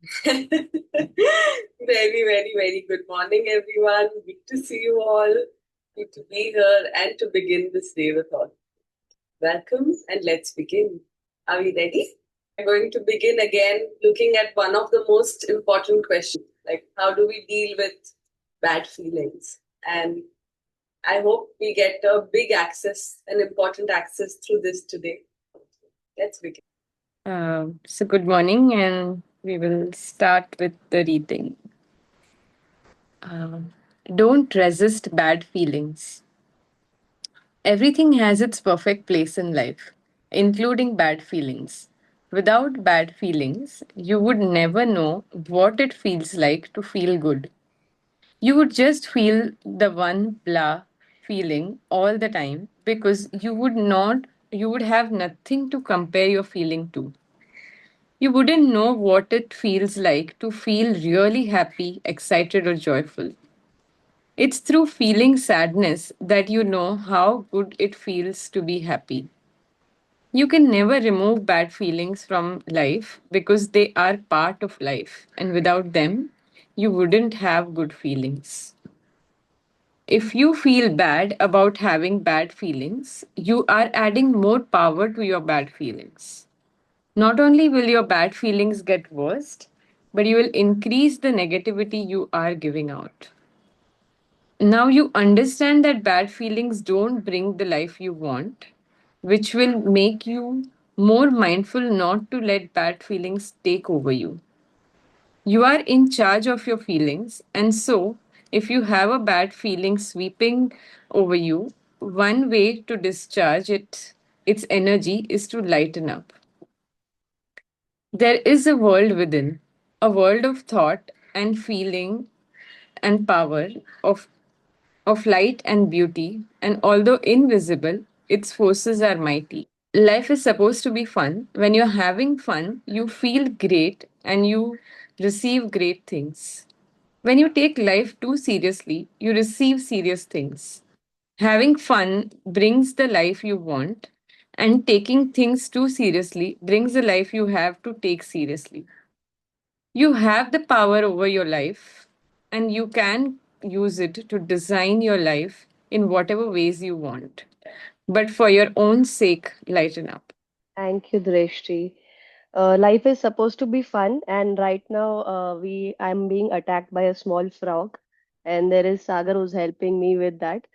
Very, very, very good morning, everyone. Good to see you all. Good to be here and to begin this day with all. Welcome and let's begin. Are we ready? We're going to begin again looking at one of the most important questions, like how do we deal with bad feelings? And I hope we get a big access, an important access through this today. Let's begin. So good morning, and we will start with the reading. Um, don't resist bad feelings. Everything has its perfect place in life, including bad feelings. Without bad feelings, you would never know what it feels like to feel good. You would just feel the one blah feeling all the time because you would have nothing to compare your feeling to. You wouldn't know what it feels like to feel really happy, excited, or joyful. It's through feeling sadness that you know how good it feels to be happy. You can never remove bad feelings from life because they are part of life, and without them, you wouldn't have good feelings. If you feel bad about having bad feelings, you are adding more power to your bad feelings. Not only will your bad feelings get worse, but you will increase the negativity you are giving out. Now you understand that bad feelings don't bring the life you want, which will make you more mindful not to let bad feelings take over you. You are in charge of your feelings, and so if you have a bad feeling sweeping over you, one way to discharge its energy is to lighten up. There is a world within, a world of thought and feeling and power, of light and beauty, and although invisible, its forces are mighty. Life is supposed to be fun. When you're having fun, you feel great and you receive great things. When you take life too seriously, you receive serious things. Having fun brings the life you want, and taking things too seriously brings the life you have to take seriously. You have the power over your life, and you can use it to design your life in whatever ways you want. But for your own sake, lighten up. Thank you, Dreshti. Life is supposed to be fun, and right now I'm being attacked by a small frog, and there is Sagar who's helping me with that.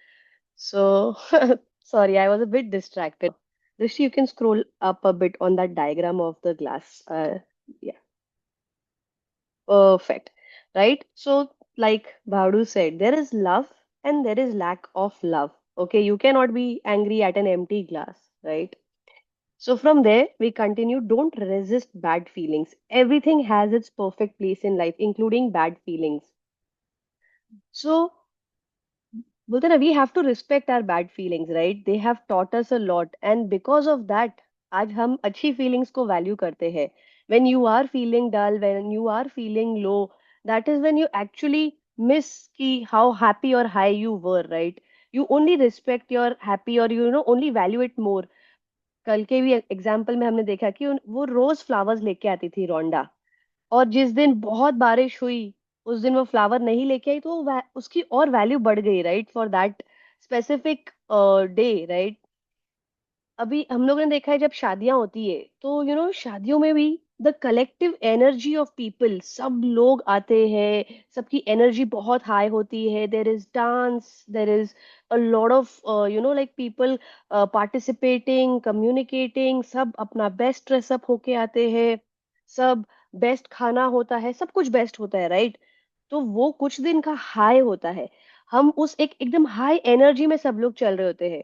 So sorry, I was a bit distracted. Dreshti, you can scroll up a bit on that diagram of the glass. Yeah, perfect. Right? So, like Bhadu said, there is love and there is lack of love. Okay, you cannot be angry at an empty glass, right? So from there, we continue. Don't resist bad feelings. Everything has its perfect place in life, including bad feelings. So, बोलते हैं ना, we have to respect our bad feelings, right? They have taught us a lot, and because of that, आज हम अच्छी feelings को value करते हैं. When you are feeling dull, when you are feeling low, that is when you actually miss ki how happy or high you were, right? You only respect your happy or only value it more. कल के भी example में हमने देखा कि वो रोज flowers लेके आती थी रोंडा, और जिस दिन बहुत बारिश हुई उस दिन वो फ्लावर नहीं लेके आई, तो उसकी और वैल्यू बढ़ गई, right, for that specific day, right. अभी हम लोगों ने देखा है जब शादियां होती है तो शादियों में भी the collective energy of people, सब लोग आते हैं, सबकी एनर्जी बहुत हाई होती है. There is dance, there is a lot of like people participating, communicating, सब अपना बेस्ट ड्रेसअप होके आते हैं, सब बेस्ट खाना होता है, सब कुछ बेस्ट होता है, राइट. तो वो कुछ दिन का हाई होता है. हम उस एक एकदम हाई एनर्जी में सब लोग चल रहे होते हैं.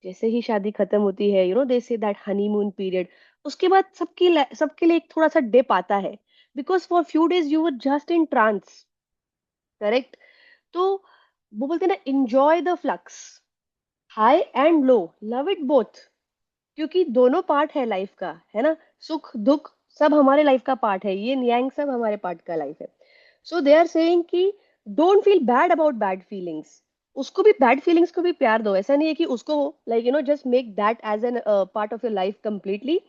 जैसे ही शादी खत्म होती है, दे से दैट हनीमून पीरियड, उसके बाद सबके लिए एक थोड़ा सा डिप आता है, because for few days you were just in trance, correct. तो वो बोलते हैं ना, enjoy the flux, high and low, love it both, क्योंकि दोनों पार्ट है लाइफ का, है ना. सुख दुख सब हमारे लाइफ का पार्ट है, ये न्यांग सब हमारे पार्ट का लाइफ है. सो दे आर सेइंग कि don't feel bad about bad feelings. उसको भी, बैड फीलिंग्स को भी प्यार दो. ऐसा नहीं है कि उसको like just make that as an part of your life completely.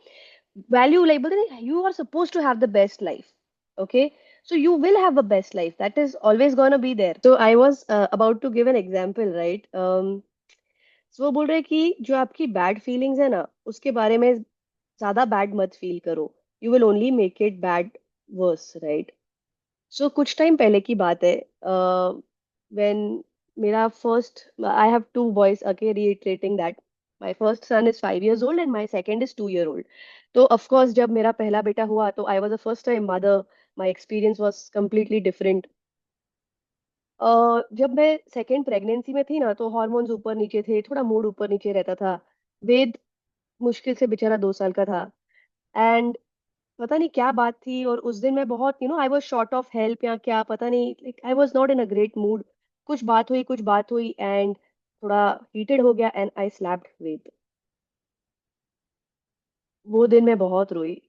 Value, like बोलते हैं, you are suppose to have the best life. Okay, so you will have a best life, that is always gonna be there. So I was about to give an example, right? So वो बोल रहे हैं कि जो आपकी bad feelings है ना, उसके बारे में ज्यादा बैड मत फील करो, you will only make it bad worse, right? So कुछ टाइम पहले की बात है, व्हेन मेरा first, I have two boys, okay, reiterating that my first son is 5 years old and my second is 2 year old. तो of course जब मेरा पहला बेटा हुआ तो I was the first time mother, my experience was completely different. जब मैं second pregnancy में थी ना, तो हार्मोन्स ऊपर नीचे थे, थोड़ा मूड ऊपर नीचे रहता था. वेद मुश्किल से बेचारा 2 साल का था. एंड पता नहीं क्या बात थी, और उस दिन मैं बहुत, I was short of help या क्या पता नहीं, like I was not in a great mood. कुछ बात हुई एंड थोड़ा हीटेड हो गया एंड आई स्लैप्ड वेद. वो दिन मैं बहुत रोई.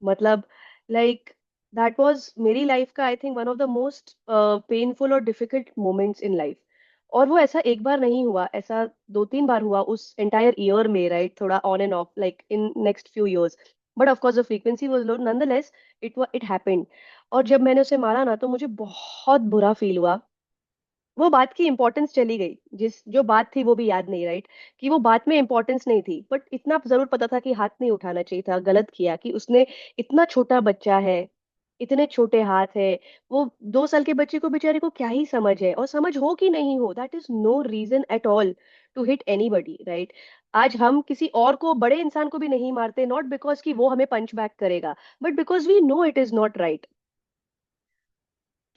मतलब, लाइक, दैट वाज मेरी लाइफ का, I think, one of the most painful और डिफिकल्ट मोमेंट्स इन लाइफ. और वो ऐसा एक बार नहीं हुआ, ऐसा 2-3 बार हुआ उस एंटायर ईयर में, राइट? थोड़ा on end of, like in next few years. But of course the frequency was low, nonetheless it happened. और जब मैंने उसे मारा ना, तो मुझे बहुत बुरा फील हुआ. वो बात की इंपॉर्टेंस चली गई, जिस जो बात थी वो भी याद नहीं, राइट? कि वो बात में इंपॉर्टेंस नहीं थी, बट इतना जरूर पता था कि हाथ नहीं उठाना चाहिए था, गलत किया कि उसने. इतना छोटा बच्चा है, इतने छोटे हाथ है. वो 2 साल के बच्चे को, बेचारे को, क्या ही समझ है, और समझ हो कि नहीं हो, that is no reason at all to hit anybody, right? आज हम किसी और को, बड़े इंसान को भी नहीं मारते, नॉट बिकॉज कि वो हमें पंच बैक करेगा, but because we know it is not right.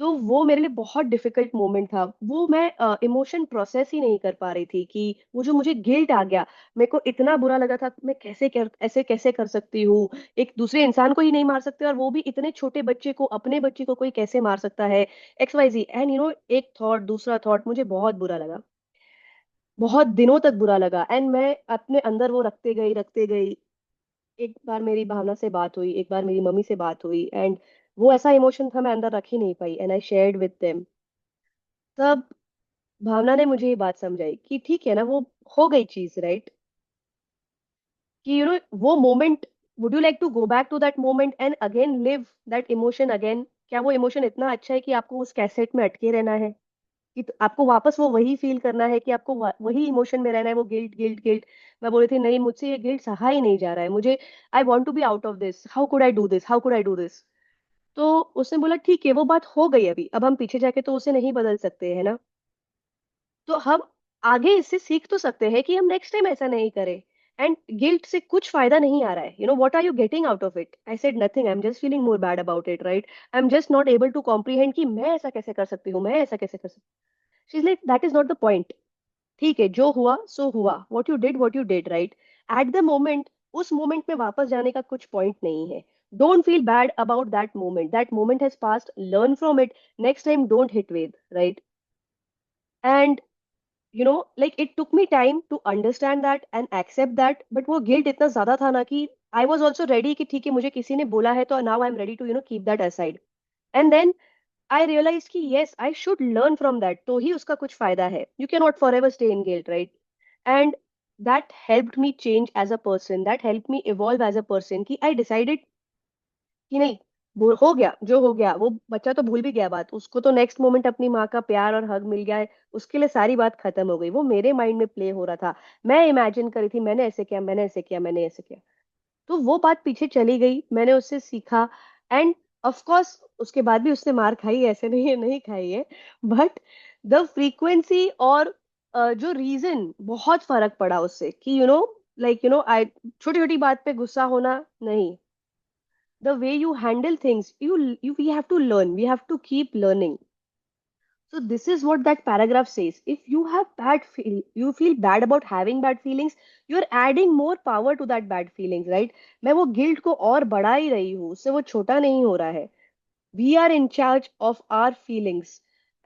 तो वो मेरे लिए बहुत डिफिकल्ट मोमेंट था. वो मैं इमोशन प्रोसेस ही नहीं कर पा रही थी, कि वो जो मुझे गिल्ट आ गया. मेरे को इतना बुरा लगा था, मैं ऐसे कैसे कर सकती हूँ. एक दूसरे इंसान को ही नहीं मार सकते, और वो भी इतने छोटे बच्चे को, अपने बच्चे को कोई कैसे मार सकता है, एक्स वाई जी. एंड एक थॉट, दूसरा थॉट, मुझे बहुत बुरा लगा. बहुत दिनों तक बुरा लगा, एंड मैं अपने अंदर वो रखते गई. एक बार मेरी भावना से बात हुई, एक बार मेरी मम्मी से बात हुई, एंड वो ऐसा इमोशन था, मैं अंदर रख ही नहीं पाई, and I shared with them. तब भावना ने मुझे ये बात समझाई कि ठीक है ना, वो हो गई चीज, राइट? कि वो moment, would you like to go back to that moment and again live that emotion again? क्या वो इमोशन इतना अच्छा है कि आपको उस कैसेट में अटके रहना है? कि आपको वापस वो वही फील करना है, कि आपको वही इमोशन में रहना है, वो गिल्ट गिल्ट गिल्ट? मैं बोली थी, नहीं, मुझसे ये गिल्ट सहा ही नहीं जा रहा है मुझे. I want to be out of this, how could I do this, how could I do this? तो उसने बोला, ठीक है, वो बात हो गई अभी, अब हम पीछे जाके तो उसे नहीं बदल सकते, है ना? तो हम आगे इससे सीख तो सकते हैं कि हम नेक्स्ट टाइम ऐसा नहीं करें. एंड गिल्ट से कुछ फायदा नहीं आ रहा है. What are you getting out of it? I said nothing, I am just feeling more bad about it, right? I am just not able to comprehend कि मैं ऐसा कैसे कर सकती हूँ, मैं ऐसा कैसे कर सकती हूँ. She is like, that is not the point. ठीक है, जो हुआ सो हुआ, what you did, right? At the moment, उस मोमेंट में वापस जाने का कुछ पॉइंट नहीं है. Don't feel bad about that moment has past, learn from it. Next time don't hit with, right? And like it took me time to understand that and accept that, but वो guilt इतना ज्यादा था ना, कि I was also ready कि ठीक है, मुझे किसी ने बोला है, तो now I'm ready to keep that aside. And then I realized कि yes, I should learn from that, तो ही उसका कुछ फायदा है. You cannot forever stay in guilt, right? And that helped me change as a person, that helped me evolve as a person, कि I decided कि नहीं, वो हो गया जो हो गया, वो बच्चा तो भूल भी गया बात, उसको तो नेक्स्ट मोमेंट अपनी माँ का प्यार और हग मिल गया है. उसके लिए सारी बात खत्म हो गई. वो मेरे माइंड में प्ले हो रहा था, मैं इमेजिन करी थी, मैंने ऐसे किया, मैंने ऐसे किया, मैंने ऐसे किया. तो वो बात पीछे चली गई, मैंने उससे सीखा. एंड ऑफ कोर्स उसके बाद भी उसने मार खाई है, ऐसे नहीं है नहीं खाई है, बट द फ्रीक्वेंसी और जो रीजन, बहुत फर्क पड़ा उससे. कि लाइक आई, छोटी छोटी बात पे गुस्सा होना नहीं. The way you handle things, you we have to learn, we have to keep learning. So this is what that paragraph says. If you have you feel bad about having bad feelings, you're adding more power to that bad feelings, right? मैं वो guilt को और बढ़ा ही रही हूँ, उससे वो छोटा नहीं हो रहा है. We are in charge of our feelings.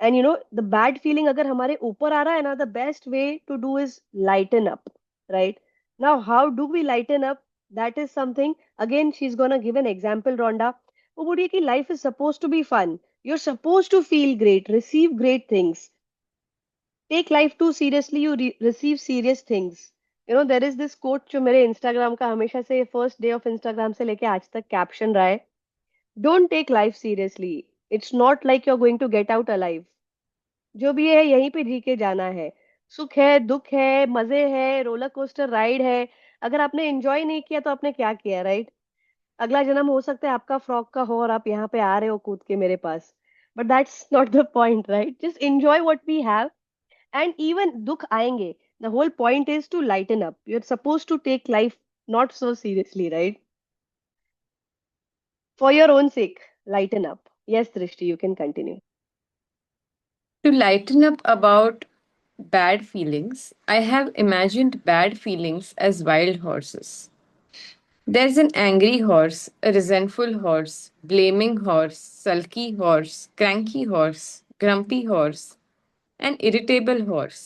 And the bad feeling अगर हमारे ऊपर आ रहा है ना, the best way to do is lighten up, right? Now how do we lighten up? That is something, again she's gonna give an example, Rhonda. वो बोलिए कि life is supposed to be fun, you're supposed to feel great, receive great things. Take life too seriously, you receive serious things. There is this quote जो मेरे Instagram का हमेशा से, first day of Instagram से लेके आज तक caption रहा है. Don't take life seriously. It's not like you're going to get out alive. जो भी है यहीं पे जी के जाना है. सुख है, दुख है, मजे है, रोलर कोस्टर राइड है. अगर आपने एंजॉय नहीं किया तो आपने क्या किया, राइट? अगला जन्म हो सकता है आपका फ्रॉक का हो और आप यहाँ पे आ रहे हो कूद के मेरे पास. But that's not the point, right? Just enjoy what we have. And even दुख आएंगे. The whole point is to lighten up. You are suppose to take life not so seriously, right? For your own sake, lighten up. Yes, Drishti, you can continue. To lighten up about bad feelings, I have imagined bad feelings as wild horses. There's an angry horse, a resentful horse, blaming horse, sulky horse, cranky horse, grumpy horse, an irritable horse.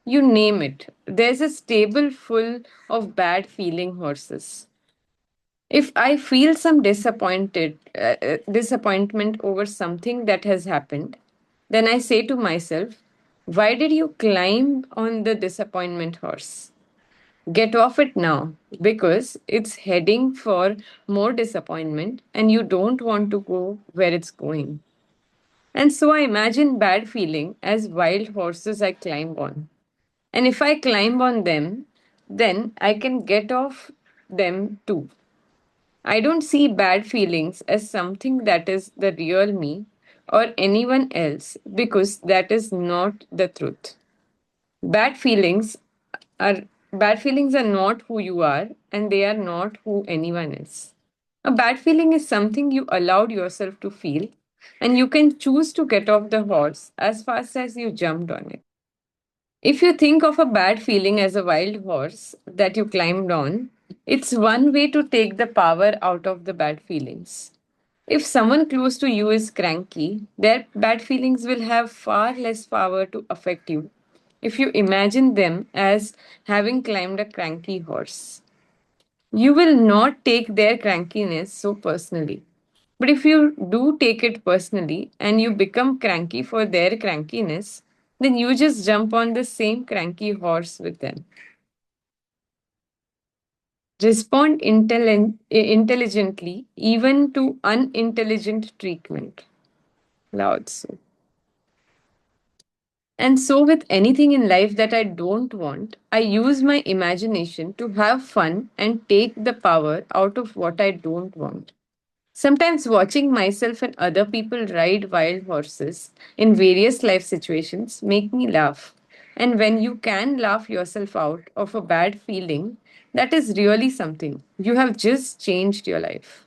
You name it. There's a stable full of bad feeling horses. If I feel some disappointment over something that has happened, then I say to myself, why did you climb on the disappointment horse? Get off it now because it's heading for more disappointment and you don't want to go where it's going. And so I imagine bad feeling as wild horses I climb on. And if I climb on them, then I can get off them too. I don't see bad feelings as something that is the real me or anyone else because that is not the truth. Bad feelings are bad feelings are not who you are and they are not who anyone is. A bad feeling is something you allowed yourself to feel and you can choose to get off the horse as fast as you jumped on it. If you think of a bad feeling as a wild horse that you climbed on, it's one way to take the power out of the bad feelings. If someone close to you is cranky, their bad feelings will have far less power to affect you if you imagine them as having climbed a cranky horse. You will not take their crankiness so personally. But if you do take it personally and you become cranky for their crankiness, then you just jump on the same cranky horse with them. Respond intelligently even to unintelligent treatment. Lao Tzu. And so, with anything in life that I don't want, I use my imagination to have fun and take the power out of what I don't want. Sometimes watching myself and other people ride wild horses in various life situations make me laugh. And when you can laugh yourself out of a bad feeling, that is really something. You have just changed your life.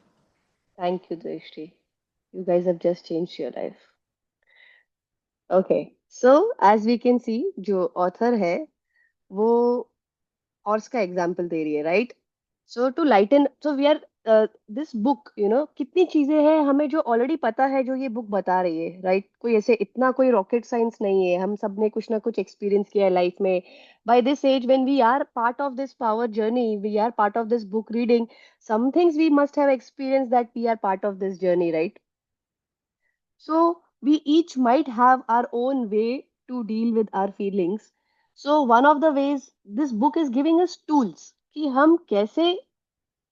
Thank you, Drishti. You guys have just changed your life. Okay. So, as we can see, जो author है, वो horse का example दे रही है, right? So to lighten, so we are this book, कितनी चीजें हैं हमें जो ऑलरेडी पता है, जो ये बुक बता रही है, राइट? कोई ऐसे इतना कोई रॉकेट साइंस नहीं है. हम सब ने कुछ ना कुछ एक्सपीरियंस किया है लाइफ में. By this age when we are part of this power journey, we are part of this book reading, some things we must have experienced that we are part of this journey, right? So we each might have our own way to deal with our feelings. So one of the ways this book is giving us tools कि हम कैसे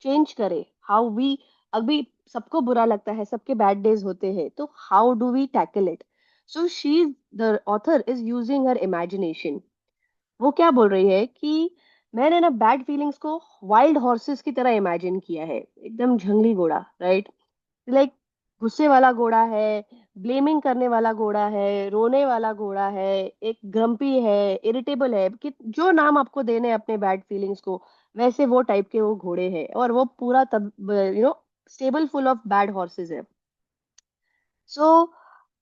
change करें, how we. अभी सबको बुरा लगता है, सबके बैड डेज होते हैं, तो how do we tackle it? So she, the author is using her imagination. वो क्या बोल रही है कि मैंने ना बैड फीलिंग्स को वाइल्ड हॉर्सेस की तरह इमेजिन किया है, एकदम जंगली घोड़ा, राइट? लाइक गुस्से वाला घोड़ा है, ब्लेमिंग करने वाला घोड़ा है, रोने वाला घोड़ा है, एक ग्रम्पी है, इरिटेबल है, कि जो नाम आपको देने हैं अपने बैड फीलिंग्स को, वैसे वो टाइप के वो घोड़े हैं. और वो पूरा तब stable full of bad horses है. So,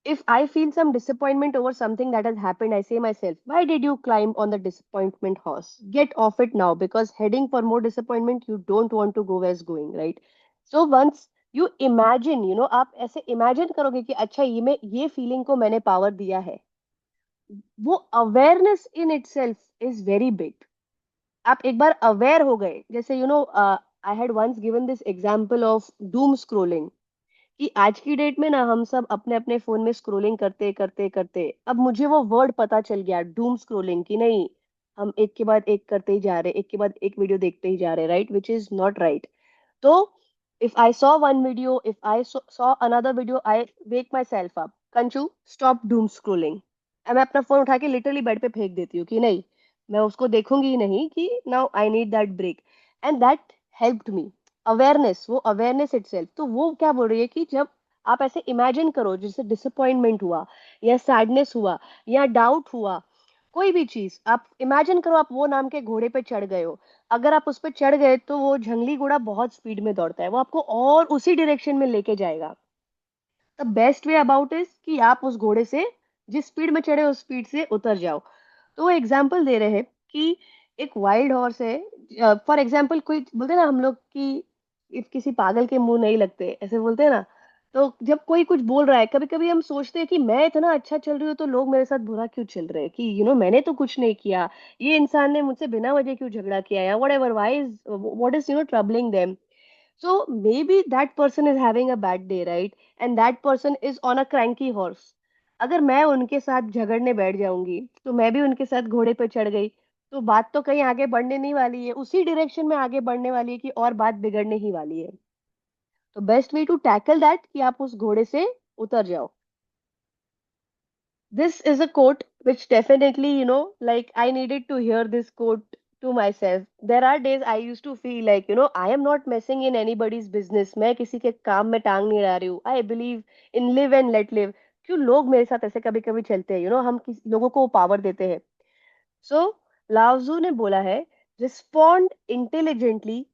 if I feel some disappointment over something that has happened, I say myself, why did you climb on the disappointment horse? Get off it now because heading for more disappointment, you don't want to go where it's going, right? So once you imagine, आप ऐसे imagine करोगे कि अच्छा ये feeling को मैंने power दिया है. वो awareness in itself is very big. आप एक बार aware हो गए, जैसे I had once given this example of doom scrolling. कि आज की डेट में ना हम सब अपने अपने फोन में स्क्रोलिंग करते करते करते, अब मुझे वो वर्ड पता चल गया, डूम स्क्रोलिंग, कि नहीं, हम एक के बाद एक करते ही जा रहे, एक के बाद एक वीडियो देखते ही जा रहे, right? Which is not right. तो If I saw one video, if I saw another video, I wake myself up. Kanchu, stop doom scrolling. मैं अपना फोन उठा के लिटरली बेड पे फेंक देती हूँ कि नहीं, मैं उसको देखूंगी ही नहीं, कि now I need that break. And that helped me. Awareness, वो अवेयरनेस इटसेल्फ. तो वो क्या बोल रही है कि जब आप ऐसे इमेजिन करो, जैसे डिसअपॉइंटमेंट हुआ या सैडनेस हुआ या डाउट हुआ, कोई भी चीज आप इमेजिन करो, आप वो नाम के घोड़े पे चढ़ गए हो. अगर आप उस पर चढ़ गए तो वो जंगली घोड़ा बहुत स्पीड में दौड़ता है, वो आपको और उसी डायरेक्शन में लेके जाएगा. The best way about is कि आप उस घोड़े से, जिस स्पीड में चढ़े उस स्पीड से उतर जाओ. तो वो एग्जाम्पल दे रहे हैं कि एक वाइल्ड हॉर्स है. फॉर एग्जाम्पल, कोई बोलते हैं ना हम लोग कि if किसी पागल के मुंह नहीं लगते, ऐसे बोलते हैं ना. तो जब कोई कुछ बोल रहा है, कभी कभी हम सोचते हैं कि मैं इतना अच्छा चल रही हूँ तो लोग मेरे साथ बुरा क्यों चल रहे हैं, कि मैंने तो कुछ नहीं किया, ये इंसान ने मुझसे बिना वजह क्यों झगड़ा किया, या whatever, why is what is troubling them. So maybe that person is having a bad day, right? And that person is on a cranky horse. अगर मैं उनके साथ झगड़ने बैठ जाऊंगी तो मैं भी उनके साथ घोड़े पे चढ़ गई, तो बात तो कहीं आगे बढ़ने नहीं वाली है, उसी डायरेक्शन में आगे बढ़ने वाली है कि और बात बिगड़ने ही वाली है. तो best way to tackle that कि आप उस घोड़े से उतर जाओ. This is a quote which definitely, like I needed to hear this quote to myself. There are days I used to feel like, I am not messing in anybody's business. मैं किसी के काम में टांग नहीं डाल रही हूँ. I believe in live and let live. क्यों लोग मेरे साथ ऐसे कभी कभी चलते हैं, हम किसी लोगों को पावर देते हैं. So लाओजू ने बोला है, respond intelligently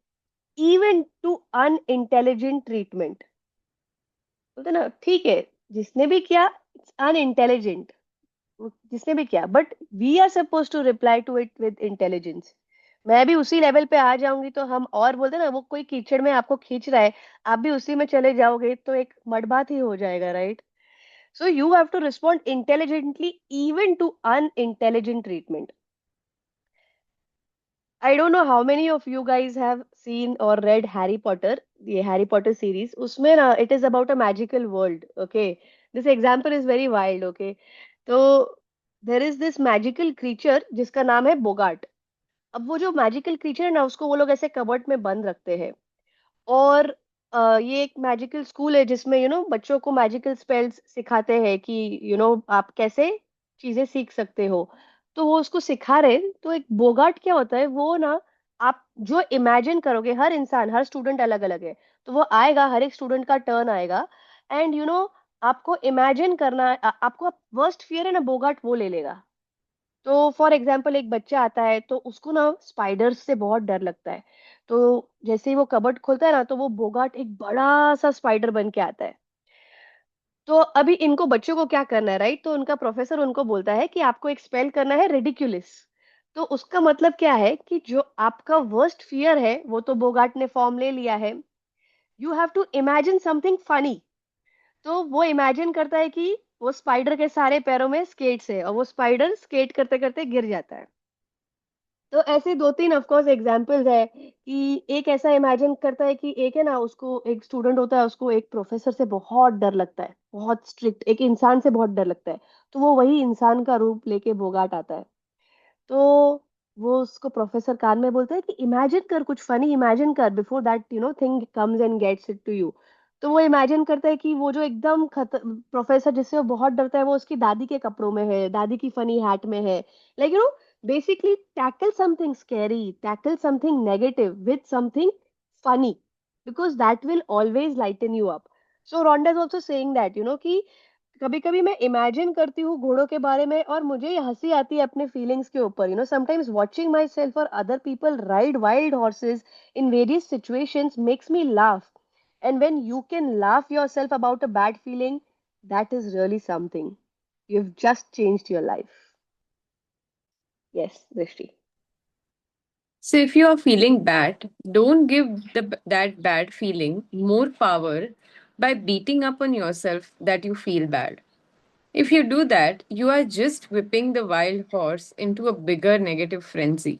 even to unintelligent treatment. बोलते ना, ठीक है, जिसने भी किया, इट्स अनइंटेलिजेंट, जिसने भी किया, but we are suppose to reply to it with intelligence. मैं भी उसी लेवल पे आ जाऊंगी तो हम, और बोलते हैं ना, वो कोई कीचड़ में आपको खींच रहा है, आप भी उसी में चले जाओगे तो एक मडबात ही हो जाएगा, right? So you have to respond intelligently even to unintelligent treatment. I don't know how many of you guys have seen or read Harry Potter, the Harry Potter series. उसमें ना, it is about a magical world. Okay, this example is very wild. Okay, तो there is this magical creature जिसका नाम है बोगाट. अब वो जो magical creature है ना, उसको वो लोग ऐसे कबर्ड में बंद रखते हैं. और ये एक मैजिकल स्कूल है जिसमें बच्चों को मैजिकल स्पेल्स सिखाते हैं कि आप कैसे चीजें सीख सकते हो. तो वो उसको सिखा रहे हैं. तो एक बोगाट क्या होता है, वो ना, आप जो इमेजिन करोगे, हर इंसान, हर स्टूडेंट अलग अलग है, तो वो आएगा, हर एक स्टूडेंट का टर्न आएगा. एंड आपको इमेजिन करना है, आपको वर्स्ट फियर है ना, बोगाट वो ले लेगा. तो फॉर एग्जाम्पल, एक बच्चा आता है तो उसको ना स्पाइडर्स से बहुत डर लगता है. तो जैसे ही वो कबर्ड खोलता है ना, तो वो बोगाट एक बड़ा सा स्पाइडर बन के आता है. तो अभी इनको बच्चों को क्या करना है, राइट? तो उनका प्रोफेसर उनको बोलता है कि आपको एक स्पेल करना है, रेडिकुलस. तो उसका मतलब क्या है कि जो आपका वर्स्ट फियर है वो तो बोगाट ने फॉर्म ले लिया है. You have to imagine something funny. तो वो इमेजिन करता है कि वो स्पाइडर के सारे पैरों में स्केट्स है और वो स्पाइडर स्केट करते करते गिर जाता है. तो ऐसे दो तीन ऑफ कोर्स एग्जांपल्स है कि एक ऐसा इमेजिन करता है कि एक है ना, उसको एक स्टूडेंट होता है, उसको एक प्रोफेसर से बहुत डर लगता है, बहुत स्ट्रिक्ट एक इंसान से बहुत डर लगता है. तो वो वही इंसान का रूप लेके बोगाट आता है. तो वो उसको प्रोफेसर कान में बोलता है कि इमेजिन कर, कुछ फनी इमेजिन कर, before that thing comes and gets it to you. तो वो इमेजिन करता है कि वो जो एकदम प्रोफेसर जिससे वो बहुत डरता है, वो उसकी दादी के कपड़ों में है, दादी की फनी हैट में है. Like basically tackle something scary, tackle something negative with something funny, because that will always lighten you up. So Rhonda is also saying that कि कभी कभी मैं इमेजिन करती हूँ घोड़ों के बारे में और मुझे ये हंसी आती है अपने फीलिंग्स के ऊपर. समटाइम्स वॉचिंग माई सेल्फ और other people ride wild horses in various situations makes me laugh. And when you can laugh yourself about a bad feeling, that is really something. You have just changed your life. Yes, दृष्टि. So if you are feeling bad, don't give that bad feeling more power by beating up on yourself that you feel bad. If you do that, you are just whipping the wild horse into a bigger negative frenzy.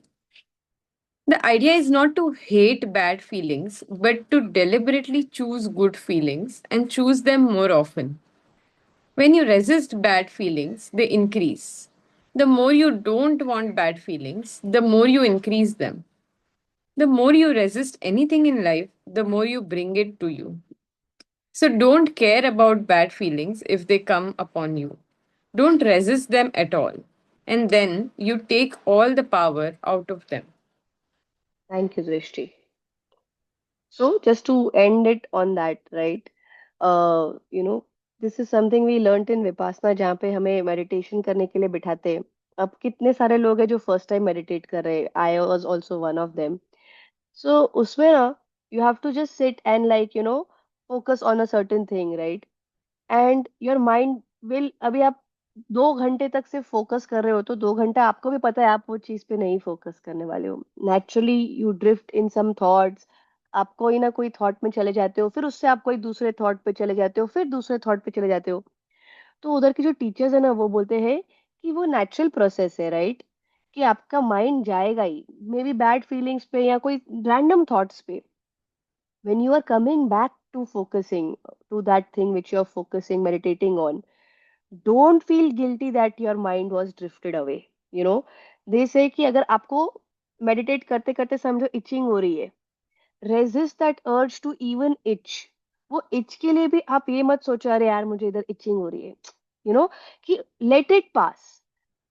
The idea is not to hate bad feelings, but to deliberately choose good feelings and choose them more often. When you resist bad feelings, they increase. The more you don't want bad feelings, the more you increase them. The more you resist anything in life, the more you bring it to you. So don't care about bad feelings if they come upon you. Don't resist them at all. And then you take all the power out of them. Thank you, Drishti. So just to end it on that, right? You know, this is something we learnt in Vipassana जहाँ पे हमें meditation करने के लिए बिठाते हैं. अब कितने सारे लोग हैं जो first time meditate कर रहे हैं. I was also one of them. So उसमें ना you have to just sit and like focus on a certain thing, right? And your mind will अभी आप 2 घंटे तक सिर्फ फोकस कर रहे हो तो 2 घंटा आपको भी पता है आप वो चीज पे नहीं फोकस करने वाले हो. Naturally you drift in some thoughts. आप कोई ना कोई थॉट में चले जाते हो, फिर उससे आप कोई दूसरे थॉट पे चले जाते हो, फिर दूसरे थॉट पे चले जाते हो. तो उधर के जो टीचर्स है ना वो बोलते हैं कि वो नेचुरल प्रोसेस है, राइट? कि आपका माइंड जाएगा ही मे बी बैड फीलिंग्स पे या कोई रैंडम थॉट्स पे. when you are coming back to focusing to that thing which you are focusing meditating on, don't feel guilty that your mind was drifted away. you know they say कि अगर आपको meditate करते करते समझो etching हो रही है, resist that urge to even itch. वो इच के लिए भी आप ये मत सोचो अरे यार मुझे इधर इचिंग हो रही है. यू नो कि लेट इट पास.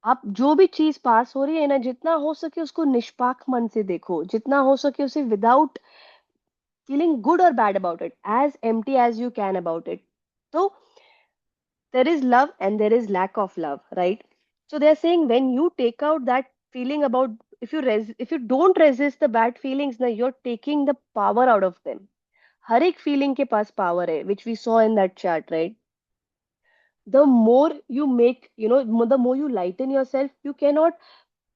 आप जो भी चीज पास हो रही है ना, जितना हो सके उसको निष्पाक मन से देखो, जितना हो सके उसे without feeling good or bad about it, as empty as you can about it. So there is love and there is lack of love, right? So they're saying when you take out that feeling about, if you don't resist the bad feelings, now you're taking the power out of them. हर एक feeling के पास power है, which we saw in that chart, right? The more you make, the more you lighten yourself, you cannot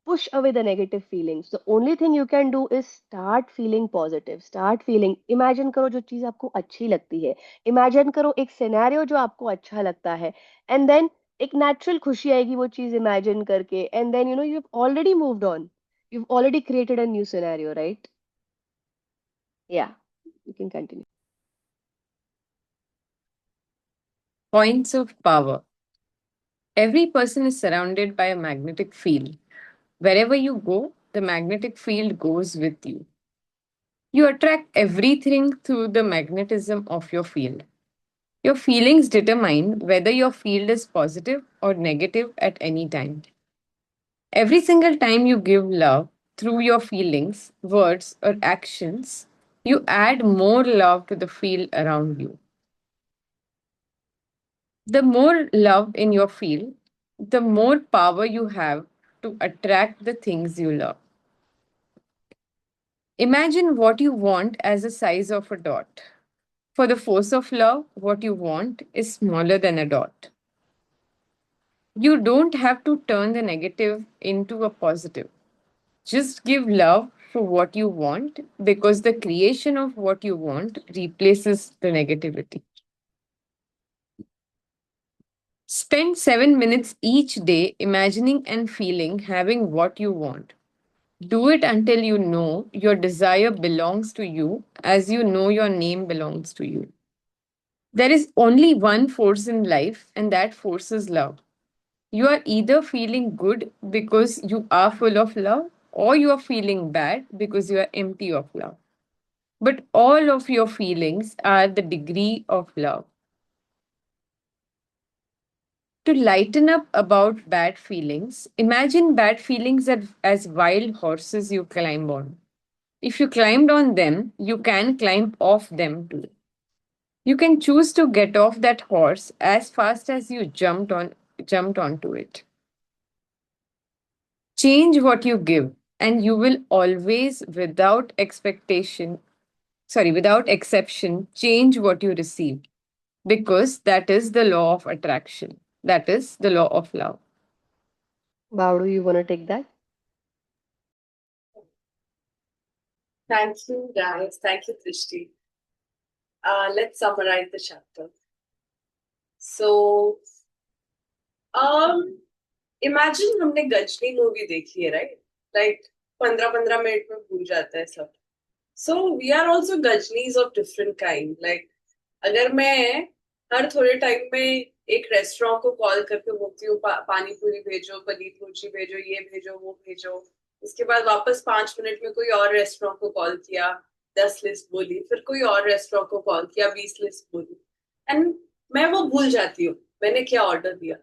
push away the negative feelings. The only thing you can do is start feeling positive. Start feeling. Imagine करो जो चीज आपको अच्छी लगती है. Imagine करो एक scenario जो आपको अच्छा लगता है. And then एक natural खुशी आएगी वो चीज imagine करके. And then you've already moved on. You've already created a new scenario, right? Yeah, you can continue. Points of power. Every person is surrounded by a magnetic field. Wherever you go, the magnetic field goes with you. You attract everything through the magnetism of your field. Your feelings determine whether your field is positive or negative at any time. Every single time you give love through your feelings, words, or actions, you add more love to the field around you. The more love in your field, the more power you have to attract the things you love. Imagine what you want as the size of a dot. For the force of love, what you want is smaller than a dot. You don't have to turn the negative into a positive. Just give love for what you want because the creation of what you want replaces the negativity. Spend 7 minutes each day imagining and feeling having what you want. Do it until you know your desire belongs to you as you know your name belongs to you. There is only one force in life, and that force is love. You are either feeling good because you are full of love, or you are feeling bad because you are empty of love. But all of your feelings are the degree of love. To lighten up about bad feelings, imagine bad feelings as wild horses you climb on. If you climbed on them, you can climb off them too. You can choose to get off that horse as fast as you jumped onto it. Change what you give, and you will always, without exception, change what you receive because that is the law of attraction. That is the law of love. Baudu, you want to take that? Thank you, guys. Thank you, Trishti. Let's summarize the chapter. So, imagine हमने Ghazni movie देखी है, right? Like 15-15 minute में भूल जाता है सब. So we are also गजनीज of different kind. Like अगर मैं हर थोड़े टाइम में एक रेस्टोरेंट को कॉल करके बोलती हूँ पानी पूरी भेजो, पनीर भुर्जी भेजो, ये भेजो, वो भेजो, उसके बाद वापस 5 मिनट में कोई और रेस्टोरेंट को कॉल किया, 10 लिस्ट बोली, फिर कोई और रेस्टोरेंट को कॉल किया, 20 लिस्ट बोली, एंड मैं वो भूल जाती हूँ मैंने क्या ऑर्डर दिया।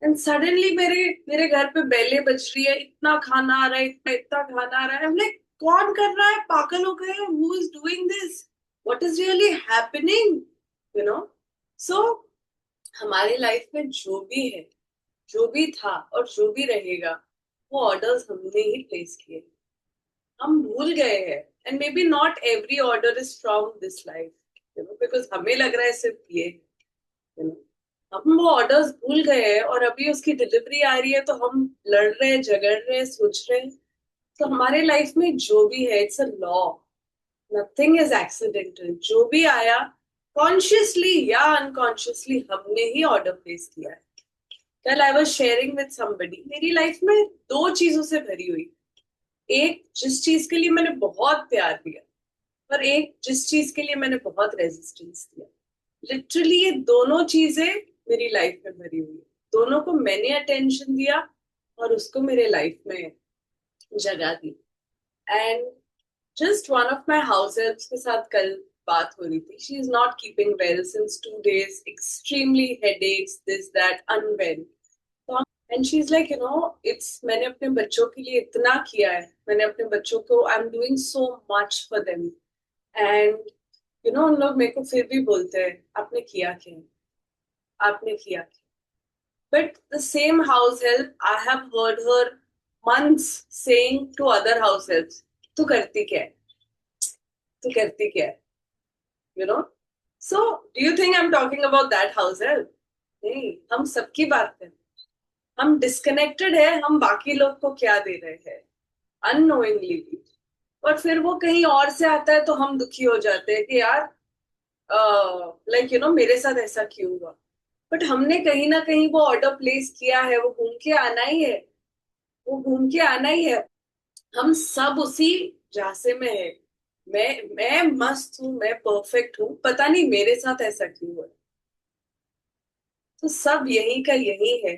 एंड सडनली मेरे मेरे घर पे बेले बज रही है, इतना खाना आ रहा है, इतना इतना खाना आ रहा है, I'm like, कौन कर रहा है, पागल हो गए, who is doing this, what is really happening, you know. So हमारी लाइफ में जो भी है, जो भी था और जो भी रहेगा, वो ऑर्डर्स हमने ही प्लेस किए, हम भूल गए हैं। And may be not every order is from this life, you know, because हमें लग रहा है सिर्फ ये, यू नो, हम वो ऑर्डर्स भूल गए हैं और अभी उसकी डिलीवरी आ रही है तो हम लड़ रहे हैं, झगड़ रहे हैं, सोच रहे हैं। तो हमारे लाइफ में जो भी है, it's a law, nothing is accidental. जो भी आया, कॉन्शियसली या अनकॉन्शियसली हमने ही ऑर्डर प्लेस किया है। कल I was sharing with somebody, मेरी लाइफ में दो चीजों से भरी हुई, एक जिस चीज के लिए मैंने बहुत प्यार दिया, और एक जिस चीज के लिए मैंने बहुत रेजिस्टेंस दिया। लिटरली ये दोनों चीजें मेरी लाइफ में भरी हुई है, दोनों को मैंने अटेंशन दिया और उसको मेरे लाइफ में जगह दी। And just one of my house helps के साथ कल बात हो रही थी, she is not keeping well since 2 days, extremely headaches, this that, unwell. And she is like, you know, it's, मैंने अपने बच्चों के लिए इतना किया है, मैंने अपने बच्चों को, I am doing so much for them, and you know, उन लोग मेरे को फिर भी बोलते हैं आपने किया क्या, आपने किया क्या। But the same house help, I have heard her months saying to other house helps, तू करती क्या है, तू करती क्या है, you know. So do you think I'm talking about that house help? नहीं, हम सबकी बात है, हम डिस्कनेक्टेड है, हम बाकी लोग को क्या दे रहे हैं अननोइंगली भी। और फिर वो कहीं और से आता है तो हम दुखी हो जाते हैं कि यार, लाइक यू नो, मेरे साथ ऐसा क्यों हुआ। बट हमने कहीं ना कहीं वो ऑर्डर प्लेस किया है, वो घूम के आना ही है, वो घूम के आना ही है। हम सब उसी झांसे में है, मैं मस्त हूं, मैं परफेक्ट हूं, पता नहीं मेरे साथ ऐसा क्यों हुआ। तो सब यही का यही है,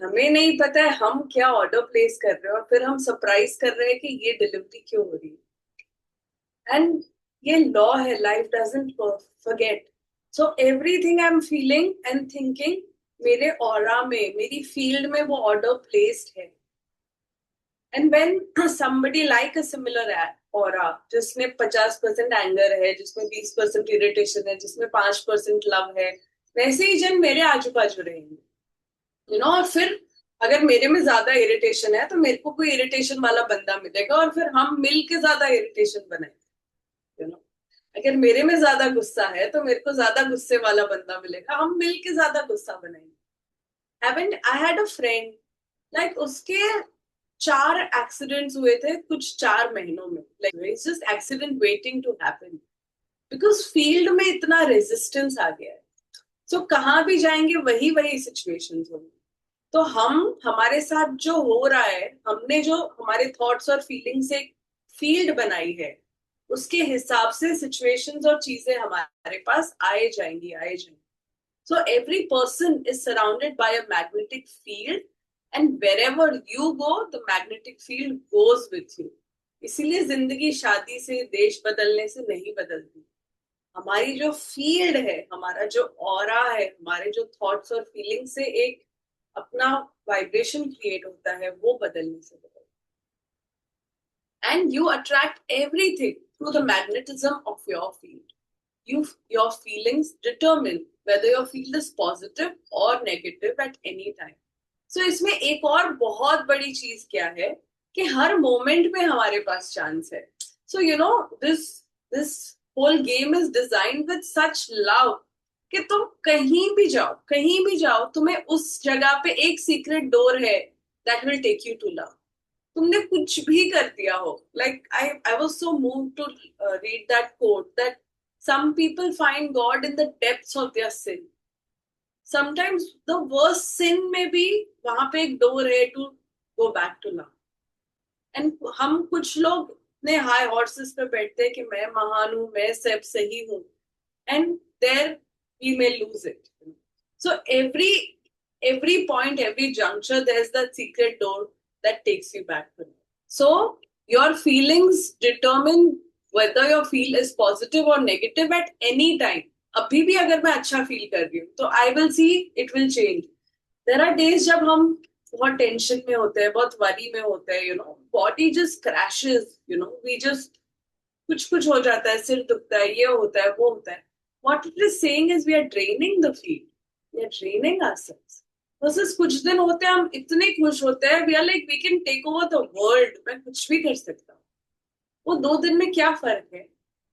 हमें नहीं पता है हम क्या ऑर्डर प्लेस कर रहे हैं, और फिर हम सरप्राइज कर रहे हैं कि ये डिलीवरी क्यों हो रही है। एंड ये लॉ है, life doesn't forget. So everything I am feeling and thinking, मेरे ऑरा में, मेरी फील्ड में वो ऑर्डर प्लेस्ड है। And when somebody like a similar aura, जिसमें 50% एंगर है, जिसमें 20% इरिटेशन है, जिसमें 5% लव है, वैसे ही जन मेरे आजू बाजू रहेंगे, यू नो। और फिर अगर मेरे में ज्यादा इरिटेशन है तो मेरे को कोई इरिटेशन वाला बंदा मिलेगा, और फिर हम मिल के ज्यादा इरिटेशन बनाएंगे, यू नो। अगर मेरे में ज्यादा गुस्सा है तो मेरे को ज्यादा गुस्से वाला बंदा मिलेगा, हम मिल के ज्यादा गुस्सा बनाएंगे। Haven't I had a friend, like उसके 4 एक्सीडेंट्स हुए थे कुछ 4 महीनों में, like it's just accident waiting to happen, because field में इतना रेजिस्टेंस आ गया है। सो कहाँ भी जाएंगे वही वही सिचुएशंस होंगी। तो हमारे साथ जो हो रहा है, हमने जो हमारे थॉट्स और फीलिंग से फील्ड बनाई है, उसके हिसाब से सिचुएशंस और चीजें हमारे पास आए जाएंगी, आए जाएंगी। So every person is surrounded by a magnetic field, and wherever you go, the magnetic field goes with you. इसीलिए जिंदगी शादी से, देश बदलने से नहीं बदलती। हमारी जो फील्ड है, हमारा जो ऑरा है, हमारे जो थॉट्स और फीलिंग से एक अपना वाइब्रेशन क्रिएट होता है, वो बदलने से बदलता है। And you attract everything through the magnetism of your field. your feelings determine whether your field is positive or negative at any time. So इसमें एक और बहुत बड़ी चीज क्या है कि हर मोमेंट में हमारे पास चांस है। So you know, this whole game is designed with such love कि तुम कहीं भी जाओ, कहीं भी जाओ, तुम्हें उस जगह पे एक सीक्रेट डोर है that will take you to love. तुमने कुछ भी कर दिया हो, like I was so moved to read that quote that some people find God in the depths of their sin. Sometimes the worst sin में भी वहां पे एक डोर है to go back to love. And हम कुछ लोग ने हाई हॉर्सेस पे बैठते हैं कि मैं महान हूं, मैं सब सही हूं, and there we may lose it. So every point, every juncture, there's that secret door that takes you back to love. So your feelings determine whether your feel is positive or negative at any time. अभी भी अगर मैं अच्छा feel कर रही हूँ तो I will see it will change. There are days जब हम बहुत टेंशन में होते हैं, बहुत वरी में होते हैं, body just crashes, we just कुछ हो जाता है, सिर दुखता है, ये होता है, वो होता है. What it is saying is we are draining the field. We are draining ourselves. Versus कुछ दिन होते हैं हम इतने खुश होते हैं, we are like we can take over the world, मैं कुछ भी कर सकता हूँ. वो 2 दिन में क्या फर्क है?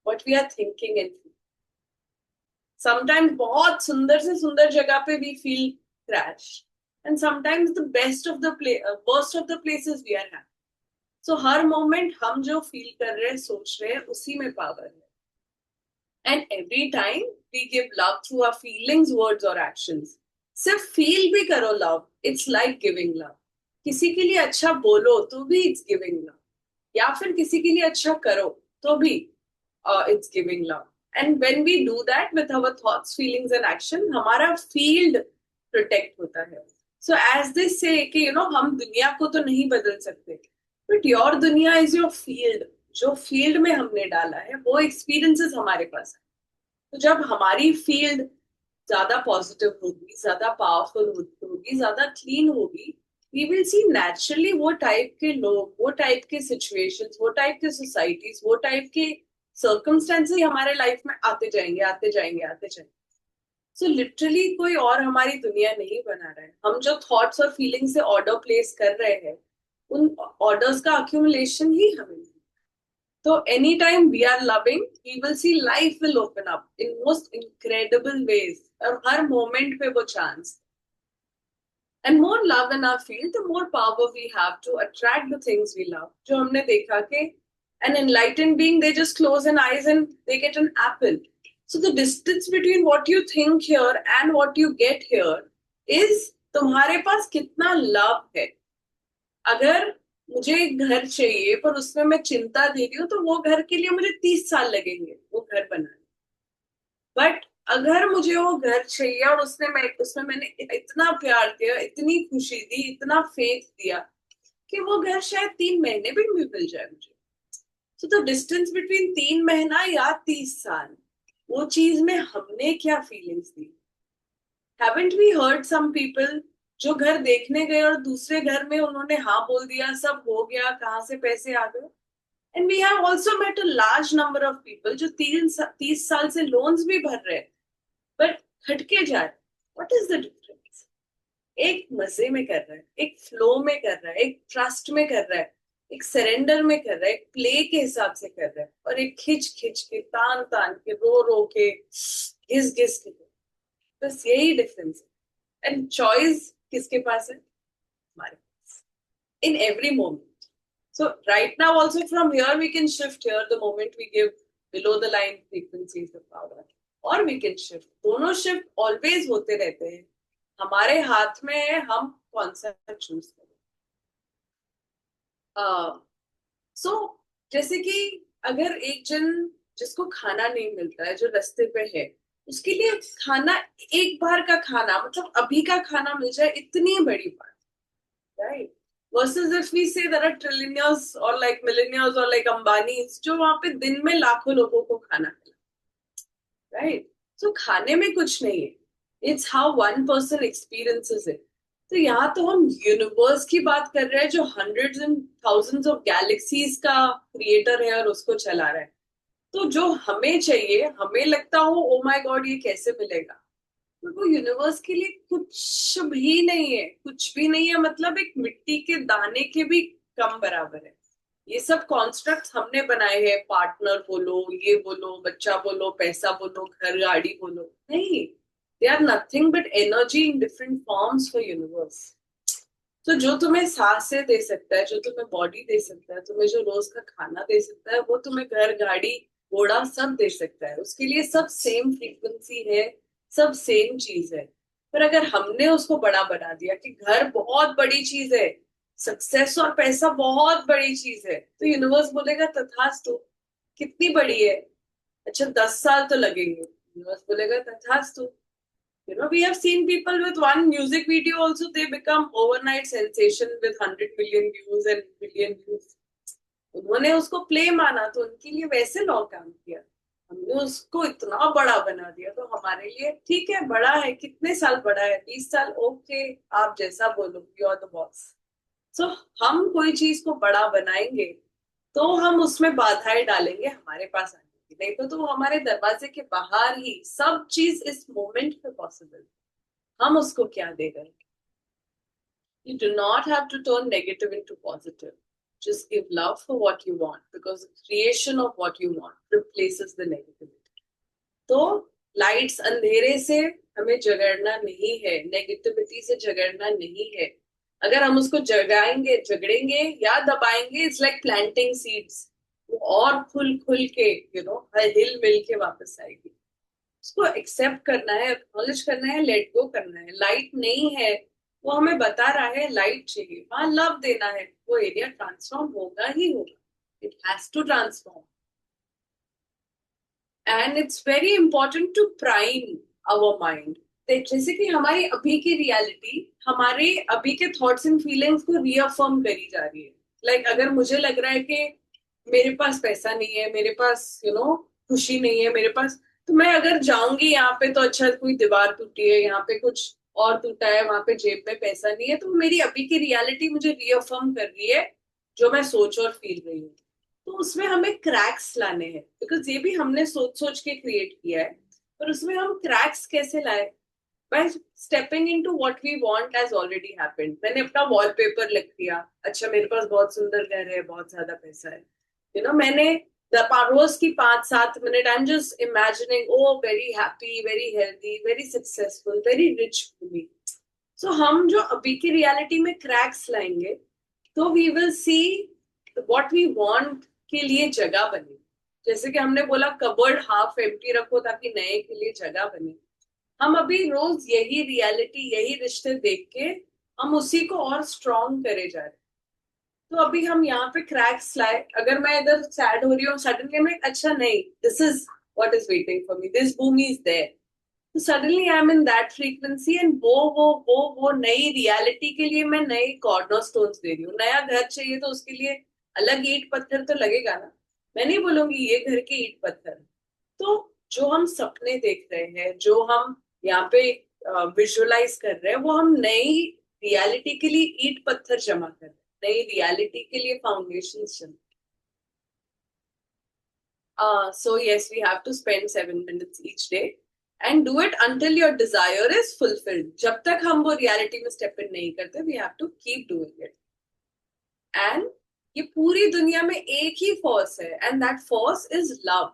What we are thinking and sometimes बहुत सुंदर से सुंदर जगह पे we feel crash, and sometimes the best of the worst of the places we are happy. So हर मोमेंट हम जो फील कर रहे हैं, सोच रहे हैं, उसी में पावर है. And every time we give love through our feelings, words और एक्शंस. सिर्फ फील भी करो love, it's like giving love. किसी के लिए अच्छा बोलो तो भी इट्स गिविंग लव, या फिर किसी के लिए अच्छा करो तो भी it's giving love. And when we do that with our thoughts, feelings and action, हमारा फील्ड प्रोटेक्ट होता है. सो एज दिस से कि हम दुनिया को तो नहीं बदल सकते, बट योर दुनिया इज योर फील्ड. जो फील्ड में हमने डाला है वो एक्सपीरियंसेस हमारे पास है. तो जब हमारी फील्ड ज्यादा पॉजिटिव होगी, ज्यादा पावरफुल होगी, ज्यादा क्लीन होगी, वी विल सी नेचुरली वो टाइप के लोग, वो टाइप के सिचुएशंस, वो टाइप के सोसाइटीज, वो टाइप के सर्कमस्टेंसेस हमारे लाइफ में आते जाएंगे, आते जाएंगे, आते जाएंगे. सो लिटरली कोई और हमारी दुनिया नहीं बना रहा है. हम जो थॉट्स और फीलिंग से ऑर्डर प्लेस कर रहे हैं, उन ऑर्डर्स का अक्यूमुलेशन ही हमें. So anytime we are loving, we will see life will open up in most incredible ways. और हर moment पे वो chance. And more love in our field, the more power we have to attract the things we love. जो हमने देखा कि an enlightened being, they just close an eyes and they get an apple. So the distance between what you think here and what you get here is तुम्हारे पास कितना love है. अगर मुझे एक घर चाहिए पर उसमें मैं चिंता दे रही हूँ, तो वो घर के लिए मुझे 30 साल लगेंगे वो घर बनाने. बट अगर मुझे वो घर चाहिए और उसमें मैंने इतना प्यार दिया, इतनी खुशी दी, इतना फेथ दिया कि वो घर शायद 3 महीने भी मिल जाए मुझे. सो द डिस्टेंस बिटवीन 3 महीना या 30 साल, वो चीज में हमने क्या फीलिंग्स दी. Haven't we heard some people जो घर देखने गए और दूसरे घर में उन्होंने हाँ बोल दिया, सब हो गया, कहाँ से पैसे आ गए. And we have also met a large number of people जो 30 साल से लोन्स भी भर रहे हैं बट खटके जा रहे. What is the difference? एक मजे में कर रहा है, एक फ्लो में कर रहा है, एक ट्रस्ट में कर रहा है, एक सरेंडर में कर रहा है, एक प्ले के हिसाब से कर रहा है, और एक खिंच खिंच के, तान तान के, रो रो के, घिस घिस के. बस यही डिफरेंस है. एंड चॉइस किसके पास है? हमारे पास, in every moment. So right now also from here we can shift here the moment we give below the line frequencies of power, or we can shift. दोनों shift always होते रहते हैं. हमारे हाथ में है हम कौन सा चूज करें. सो जैसे कि अगर एक जन जिसको खाना नहीं मिलता है, जो रास्ते पे है, उसके लिए खाना, एक बार का खाना, मतलब अभी का खाना मिल जाए, इतनी बड़ी बात, राइट? वर्सेस इफ वी से देयर आर ट्रिलियनियर्स और लाइक मिलेनियर्स और लाइक अंबानीज जो वहां पे दिन में लाखों लोगों को खाना खिला, राइट? सो खाने में कुछ नहीं है, it's how one person experiences it. तो यहाँ तो हम यूनिवर्स की बात कर रहे हैं जो hundreds and thousands of galaxies का क्रिएटर है और उसको चला रहा है. तो जो हमें चाहिए, हमें लगता हो ओ माय गॉड ये कैसे मिलेगा, तो वो यूनिवर्स के लिए कुछ भी नहीं है, कुछ भी नहीं है. मतलब एक मिट्टी के दाने के भी कम बराबर है. ये सब कॉन्स्ट्रक्ट हमने बनाए हैं. पार्टनर बोलो, ये बोलो, बच्चा बोलो, पैसा बोलो, घर गाड़ी बोलो, नहीं, they are nothing but energy in different forms for universe. तो जो तुम्हें सांसें दे सकता है, जो तुम्हें बॉडी दे सकता है, तुम्हें जो रोज का खाना दे सकता है, वो तुम्हें घर गाड़ी घोड़ा सब दे सकता है. उसके लिए सब सेम फ्रीक्वेंसी है, सब सेम चीज है. पर अगर हमने उसको बड़ा बना दिया कि घर बहुत बड़ी चीज है, सक्सेस और पैसा बहुत बड़ी चीज है, तो यूनिवर्स बोलेगा तथास्तु. कितनी बड़ी है? अच्छा 10 साल तो लगेंगे. यूनिवर्स बोलेगा तथास्तु. We have seen people with one music video also, they become overnight sensation with 100 million views and billion views. उन्होंने उसको प्ले माना तो उनके लिए वैसे लॉ काम किया, हमने उसको इतना बड़ा बना दिया तो हमारे लिए ठीक है, बड़ा है, कितने साल बड़ा है, 20 साल, ओके, आप जैसा बोलो, यू आर द बॉस। सो हम कोई चीज को बड़ा बनाएंगे तो हम उसमें बाधाएं डालेंगे हमारे पास आने की, नहीं तो वो हमारे दरवाजे के बाहर ही सब चीज इस मोमेंट पे पॉसिबल। हम उसको क्या दे रहे हैं? You do not have to turn negative into positive. Just give love for what you want because the creation of what you want replaces the negativity. तो लाइट्स अंधेरे से हमें झगड़ना नहीं है, नेगेटिविटी से झगड़ना नहीं है। अगर हम उसको जगाएंगे, झगड़ेंगे या दबाएंगे, इट्स लाइक प्लांटिंग सीड्स, वो और खुल खुल के हिल मिल के वापस आएगी। उसको एक्सेप्ट करना है, एक्नॉलेज करना है, लेट गो करना है। लाइट नहीं है, वो हमें बता रहा है लाइट चाहिए, वहां लव देना है, वो एरिया ट्रांसफॉर्म होगा ही होगा। It has to transform and it's very important to prime our mind. जैसे कि हमारी अभी की रियलिटी हमारे अभी के थॉट्स एंड फीलिंग्स को रीअफर्म करी जा रही है। अगर मुझे लग रहा है कि मेरे पास पैसा नहीं है, मेरे पास खुशी नहीं है मेरे पास, तो मैं अगर जाऊंगी यहाँ पे तो अच्छा कोई दीवार टूटी है, यहाँ पे कुछ और टूटा है, वहां पे जेब में पैसा नहीं है, तो मेरी अभी की रियलिटी मुझे रीअफर्म कर रही है जो मैं सोच और फील रही हूँ। तो उसमें हमें क्रैक्स लाने हैं, बिकॉज ये भी हमने सोच सोच के क्रिएट किया है। पर उसमें हम क्रैक्स कैसे लाए? By stepping into what we want as already happened. मैंने अपना वॉलपेपर लिख दिया, अच्छा मेरे पास बहुत सुंदर घर है, बहुत ज्यादा पैसा है, मैंने रोज की 5-7 minute I am just imagining, oh very happy, very healthy, very successful, very rich family. So हम जो अभी की रियलिटी में क्रैक्स लाएंगे तो we will see what we want के लिए जगह बने। जैसे कि हमने बोला कबर्ड हाफ एम्प्टी रखो ताकि नए के लिए जगह बने। हम अभी रोज यही रियलिटी, यही रिश्ते देख के हम उसी को और स्ट्रॉन्ग करे जा रहे हैं। तो अभी हम यहाँ पे क्रैक्स लाए, अगर मैं इधर सैड हो रही हूँ, सडनली मैं अच्छा नहीं, this is what is waiting for me, this Bhumi is there, तो suddenly I am in that frequency and वो नई रियलिटी के लिए मैं नए कॉर्नर स्टोन्स दे रही हूँ। नया घर चाहिए तो उसके लिए अलग ईट पत्थर तो लगेगा ना। मैं नहीं बोलूंगी ये घर के ईट पत्थर। तो जो हम सपने देख रहे हैं, जो हम यहाँ पे विजुअलाइज कर रहे हैं, वो हम नई रियलिटी के लिए ईट पत्थर जमा कर रहे हैं, नई रियलिटी के लिए फाउंडेशन जमा। So yes, we have to spend 7 minutes each day and do it until your desire is fulfilled. जब तक हम वो reality में step in नहीं करते, we have to keep doing it. And ये पूरी दुनिया में एक ही force है, and that force is love.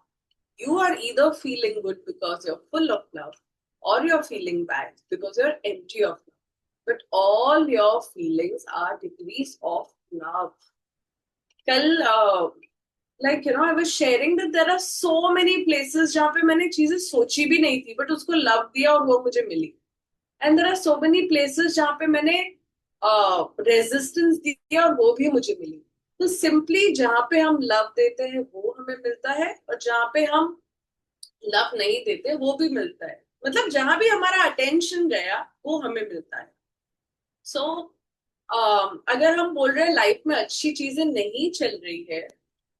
You are either feeling good because you're full of love, or you're feeling bad because you're empty of love. But all your feelings are degrees of love. कल I was sharing that there are so many places जहाँ पे मैंने चीजें सोची भी नहीं थी, but उसको love दिया और वो मुझे मिली. And there are so many places जहाँ पे मैंने resistance दिया और वो भी मुझे मिली. तो simply जहाँ पे हम love देते हैं वो हमें मिलता है, और जहाँ पे हम love नहीं देते वो भी मिलता है. मतलब जहाँ भी हमारा attention गया वो हमें मिलता है. So अगर हम बोल रहे हैं लाइफ में अच्छी चीजें नहीं चल रही है,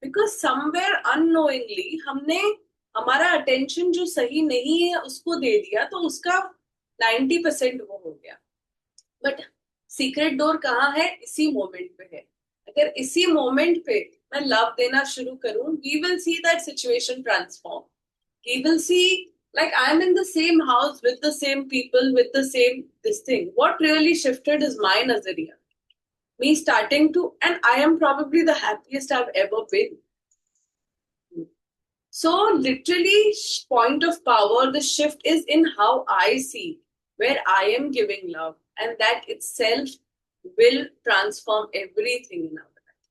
बिकॉज समवेयर अननोइंगली हमने हमारा अटेंशन जो सही नहीं है उसको दे दिया, तो उसका 90% वो हो गया. बट सीक्रेट डोर कहाँ है? इसी मोमेंट पे है. अगर इसी मोमेंट पे मैं लव देना शुरू करूं, we will see that situation transform. We will see like I'm in the same house with the same people with the same this thing. What really shifted is my nazariya. Me starting to, and I am probably the happiest I've ever been. So literally point of power, the shift is in how I see where I am giving love, and that itself will transform everything in our life.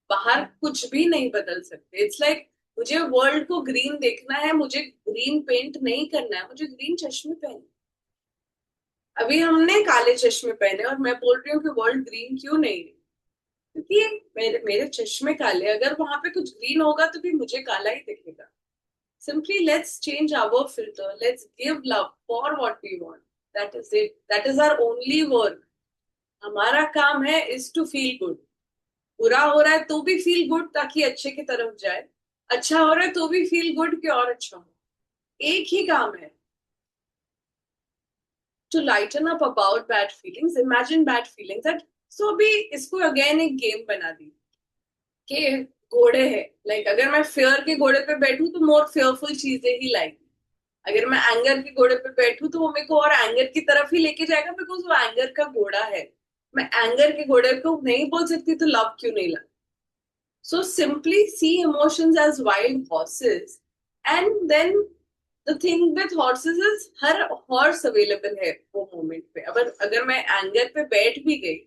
बाहर कुछ भी नहीं बदल सकते. It's like मुझे world को green देखना है, मुझे ग्रीन पेंट नहीं करना है, मुझे ग्रीन चश्मे पहने. अभी हमने काले चश्मे पहने और मैं बोल रही हूँ कि वर्ल्ड ग्रीन क्यों नहीं है, क्योंकि मेरे चश्मे काले, अगर वहां पे कुछ ग्रीन होगा तो भी मुझे काला ही दिखेगा. Simply let's change our filter. Let's give love for what we want. That is it. That is our only work. हमारा काम है is to feel good. बुरा हो रहा है तो भी फील गुड ताकि अच्छे की तरफ जाए, अच्छा हो रहा है तो भी फील गुड कि और अच्छा हो। एक ही काम है, to lighten up about bad feelings. Imagine bad feelings that, so अभी इसको अगेन एक गेम बना दी कि घोड़े है, लाइक अगर मैं फेयर के घोड़े पे बैठूं तो मोर फेयरफुल चीजें ही लाइक, अगर मैं एंगर के घोड़े पे बैठूं तो वो मेरे को और एंगर की तरफ ही लेके जाएगा, बिकॉज वो एंगर का घोड़ा है। मैं एंगर के घोड़े को नहीं बोल सकती तो लव क्यों नहीं ला। So simply see emotions as wild horses. And then the thing with horses is her horse available है वो moment पे। अगर मैं anger पे बैठ भी गई,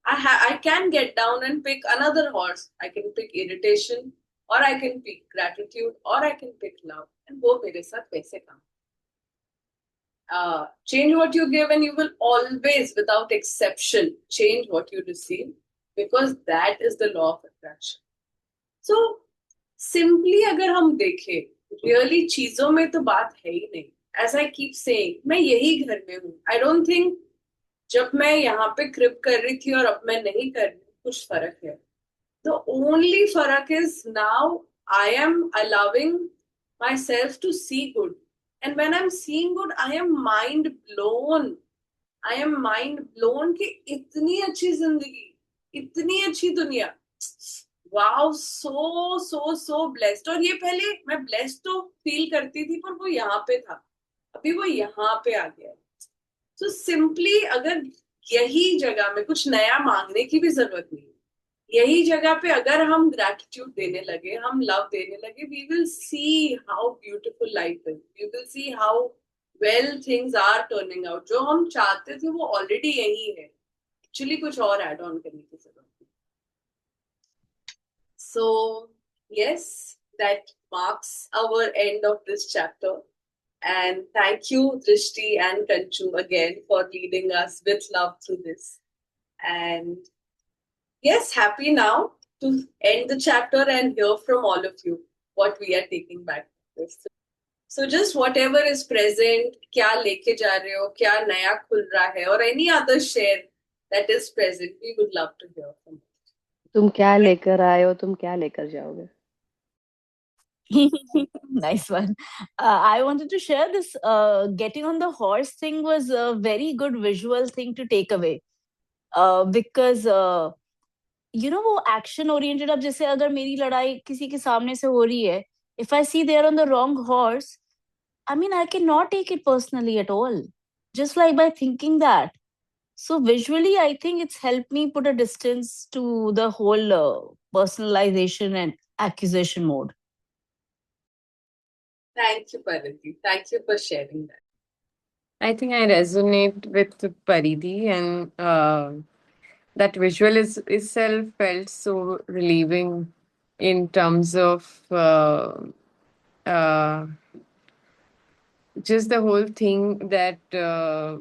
I can get down and pick another horse. I can pick irritation, or I can pick gratitude, or I can pick love. And वो मेरे साथ वैसे काम। Change what you give, and you will always, without exception, change what you receive, because that is the law of attraction. So simply अगर हम देखें, really चीजों में तो बात है ही नहीं। एज आई कीप सेइंग, मैं यही घर में हूँ। आई डोंट थिंक जब मैं यहाँ पे क्रिप कर रही थी और अब मैं नहीं कर रही हूँ, कुछ फर्क है। द ओनली फर्क is now I am allowing myself to see good, and when I am seeing good I am mind blown. I am mind blown कि इतनी अच्छी जिंदगी, इतनी अच्छी दुनिया, वाओ, सो सो सो ब्लेस्ड। और ये पहले मैं ब्लेस्ड तो फील करती थी पर वो यहाँ पे था, अभी वो यहाँ पे आ गया है। तो सिंपली अगर यही जगह में कुछ नया मांगने की भी जरूरत नहीं है, यही जगह पे अगर हम ग्रैटिट्यूड देने लगे, हम लव देने लगे, we will see how beautiful life is, we will see how well things are turning out. जो हम चाहते थे वो ऑलरेडी यही है, एक्चुअली कुछ और एड ऑन करने की जरूरत है। So, yes, that marks our end of this chapter. And thank you, Drishti and Kanchu, again for leading us with love through this. And yes, happy now to end the chapter and hear from all of you what we are taking back from this. So just whatever is present, क्या लेके जा रहे हो, क्या नया खुल रहा है, or any other share that is present, we would love to hear from you. तुम क्या लेकर आए हो, तुम क्या लेकर जाओगे? Nice one. I wanted to share this. Getting on the horse thing was a very good visual thing to take away. Because वो action oriented, अब जैसे अगर मेरी लड़ाई किसी के सामने से हो रही है, if I see they're on the wrong horse, I mean, I cannot take it personally at all. Just like by thinking that. So visually, I think it's helped me put a distance to the whole personalization and accusation mode. Thank you, Parati. Thank you for sharing that. I think I resonate with Paridhi, and that visual is itself felt so relieving in terms of uh, just the whole thing that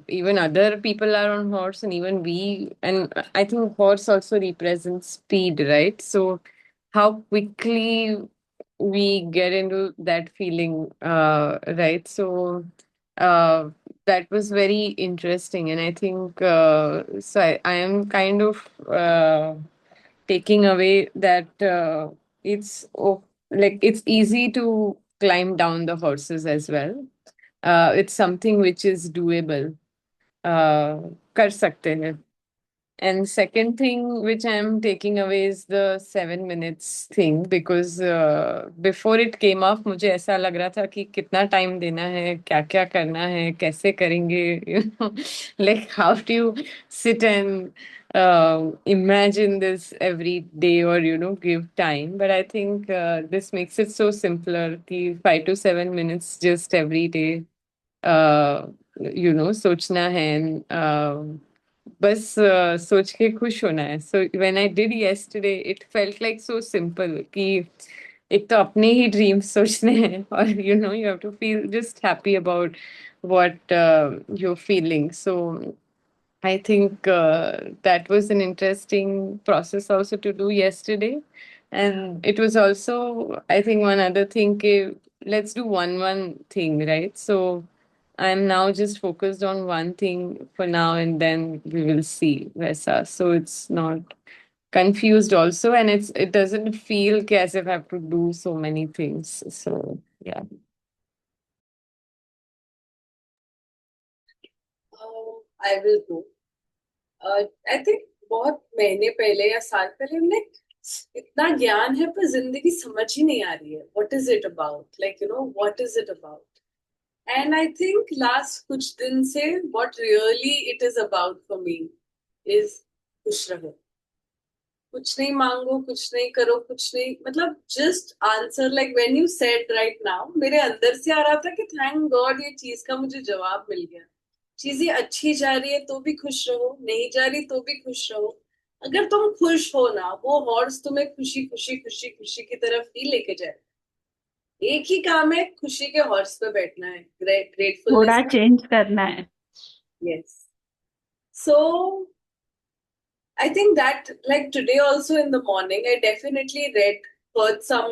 even other people are on horse, and even we, and I think horse also represents speed, right? So how quickly we get into that feeling, right? So uh, that was very interesting, and I think I am kind of taking away that like it's easy to climb down the horses as well. It's something which is doable. कर सकते हैं. And second thing which I'm taking away is the 7 minutes thing, because before it came up मुझे ऐसा लग रहा था कि कितना टाइम देना है, क्या क्या करना है, कैसे करेंगे, like how do you sit and imagine this every day, or give time. But I think this makes it so simpler कि 5 to 7 minutes just every day सोचना है, बस सोच के खुश होना है. So when I did yesterday it felt like so simple कि एक तो अपने ही ड्रीम्स सोचने हैं, और you have to feel just happy about what you're feeling. So I think that was an interesting process also to do yesterday. And it was also, I think, one other thing, let's do one thing, right? So I'm now just focused on one thing for now, and then we will see Vesa. So it's not confused also, and it doesn't feel as if I have to do so many things. So yeah. I will go. I think बहुत महीने पहले या साल पहले हमने इतना ज्ञान है पर जिंदगी समझ ही नहीं आ रही है. What is it about? Like, what is it about? And I think last कुछ दिन से what really it is about for me is खुश रहो. कुछ नहीं मांगो, कुछ नहीं करो, कुछ नहीं, मतलब just answer. Like when you said right now, मेरे अंदर से आ रहा था कि थैंक गॉड ये चीज का मुझे जवाब मिल गया. चीजें अच्छी जा रही है तो भी खुश रहो, नहीं जा रही तो भी खुश रहो. अगर तुम खुश हो ना, वो हॉर्स तुम्हें खुशी खुशी खुशी खुशी की तरफ ही लेके जाए. एक ही काम है, खुशी के हॉर्स पे बैठना है. ग्रेटफुलनेस. थोड़ा चेंज करना है. Yes. So I think that, like today also in the morning, I definitely heard some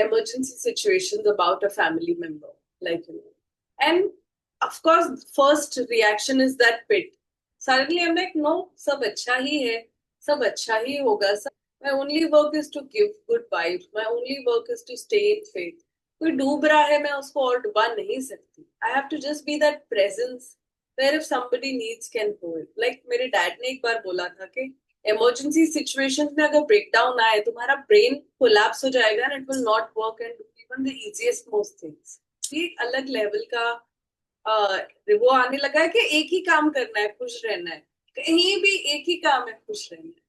emergency situations about a family member, and of course, first reaction is that pit. Suddenly, I'm like, no, sab acha hi hai, sab acha hi hoga. My only work is to give good vibes. My only work is to stay in faith. कोई डूब रहा है, मैं उसको और डुबा नहीं सकती. I have to just be that presence where if somebody needs can hold. Like मेरे डैड ने एक बार बोला था कि इमरजेंसी सिचुएशंस में अगर ब्रेकडाउन आए, तुम्हारा ब्रेन कोलैप्स हो जाएगा and it will not work and do even the easiest most things. ये एक अलग लेवल का वो आने लगा है कि एक ही काम करना है, खुश रहना है. कहीं भी एक ही काम है, खुश रहना है.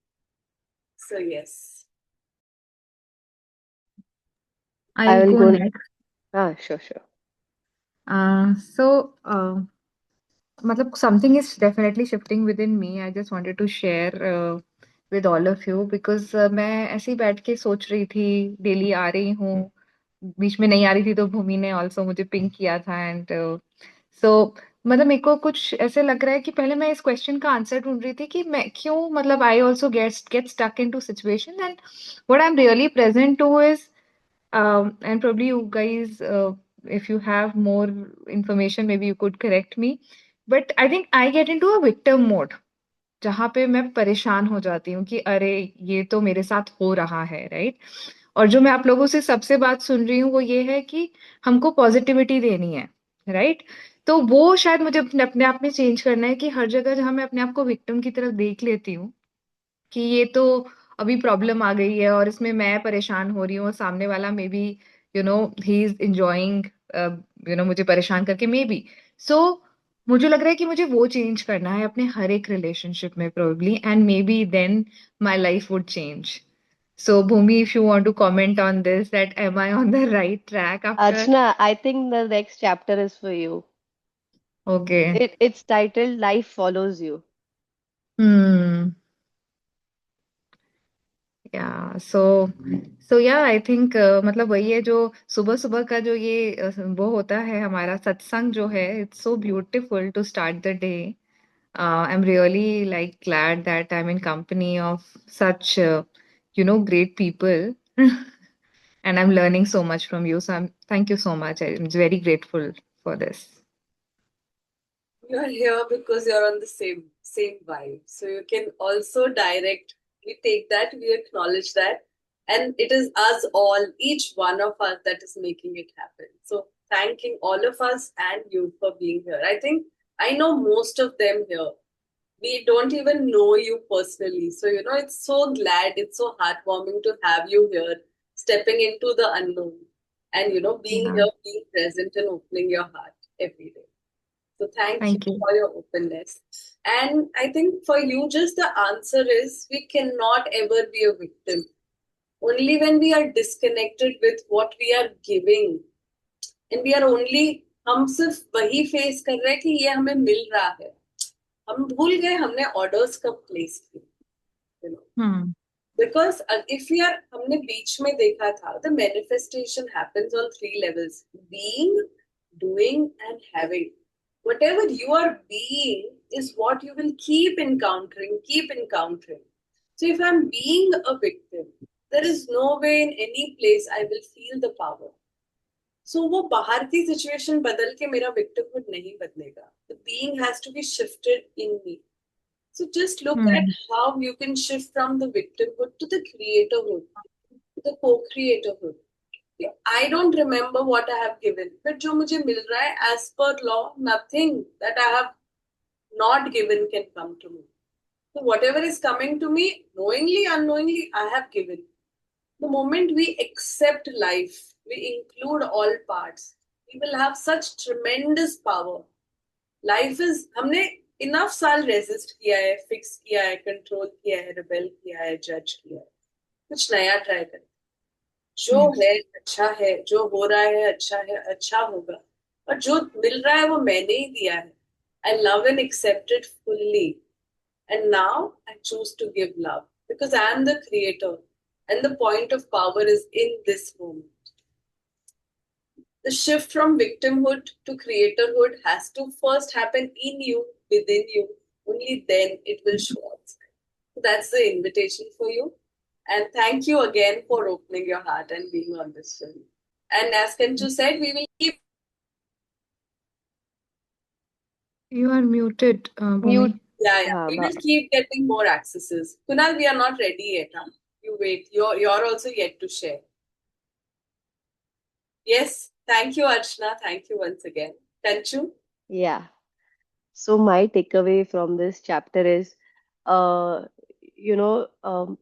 So yes. I I'll will go go. next. Sure. So, matlab something is definitely shifting within me. I just wanted to share with all of you because मैं ऐसे ही बैठ के सोच रही थी, डेली आ रही हूँ, बीच में नहीं आ रही थी तो भूमि ने ऑल्सो मुझे पिंक किया था एंड सो मतलब मेरे को कुछ ऐसे लग रहा है कि पहले मैं इस क्वेश्चन का आंसर ढूंढ रही थी कि मैं क्यों मतलब I also get stuck in to situation and what I am really present to is and probably you guys if you have more information maybe you could correct me but I think I get into a victim mode जहाँ पे मैं परेशान हो जाती हूँ कि अरे ये तो मेरे साथ हो रहा है राइट. और जो मैं आप लोगों से सबसे बात सुन रही हूँ वो ये है कि हमको पॉजिटिविटी देनी है राइट. तो वो शायद मुझे अपने आप में चेंज करना है कि हर जगह जहाँ मैं अपने आप को विक्टिम की तरफ देख लेती हूँ कि ये तो अभी प्रॉब्लम आ गई है और इसमें मैं परेशान हो रही हूँ और सामने वाला may be he is enjoying मुझे परेशान करके मे बी सो मुझे लग रहा है कि मुझे वो चेंज करना है अपने हर एक रिलेशनशिप में probably and maybe then my life would change. So Bhumi, if you want to comment on this, that am I on the right track after? Archana, I think the next chapter is for you. Okay. It's titled Life Follows You. या सो या I think मतलब वही है जो सुबह सुबह का जो ये वो होता है हमारा सत्संग जो है it's so beautiful to start the day. I am really like glad that I am in company of such great people and I'm learning so much from you, so thank you so much. I'm very grateful for this. You're here because you're on the same vibe. So you can also direct. We take that, we acknowledge that, and it is us all, each one of us, that is making it happen. So thanking all of us and you for being here. I think I know most of them here. We don't even know you personally. So, it's so glad, it's so heartwarming to have you here, stepping into the unknown and, being Yeah. here, being present and opening your heart every day. So thank Thank you you. for your openness. And I think for you, just the answer is we cannot ever be a victim. Only when we are disconnected with what we are giving and we are only, हम सिर्फ वही face कर रहे हैं कि ये हमें मिल रहा है. हम भूल गए हमने ऑर्डर्स कब प्लेस किए. Because if we are, हमने बीच में देखा था, the manifestation happens on 3 levels: being, doing, and having. Whatever you are being is what you will keep encountering. So if I'm being a victim, there is no way in any place I will feel the power. So वो बाहर की situation बदल के मेरा victimhood नहीं बदलेगा. The being has to be shifted in me. So just look at how you can shift from the victimhood to the creatorhood, to the co-creatorhood. I don't remember what I have given, but जो मुझे मिल रहा है as per law, nothing that I have not given can come to me. So whatever is coming to me, knowingly, unknowingly, I have given. The moment we accept life, we include all parts, we will have such tremendous power. Life is, हमने enough साल resist किया है, fix किया है, control किया है, rebel किया है, judge किया है. कुछ नया try करें. जो है अच्छा है, जो हो रहा है अच्छा होगा. और जो मिल रहा है वो मैंने ही दिया है. I love and accept it fully. And now I choose to give love because I am the creator and the point of power is in this moment. The shift from victimhood to creatorhood has to first happen in you, within you. Only then it will show outside. So that's the invitation for you. And thank you again for opening your heart and being on this journey. And as Kanchu said, we will keep. You are muted, Mute. Bhumi. Yeah. We will keep getting more accesses. Kunal, we are not ready yet. Huh? You wait. You're also yet to share. Yes. Thank you, Archana. Thank you once again. Kanchu? Yeah. So my takeaway from this chapter is, you know,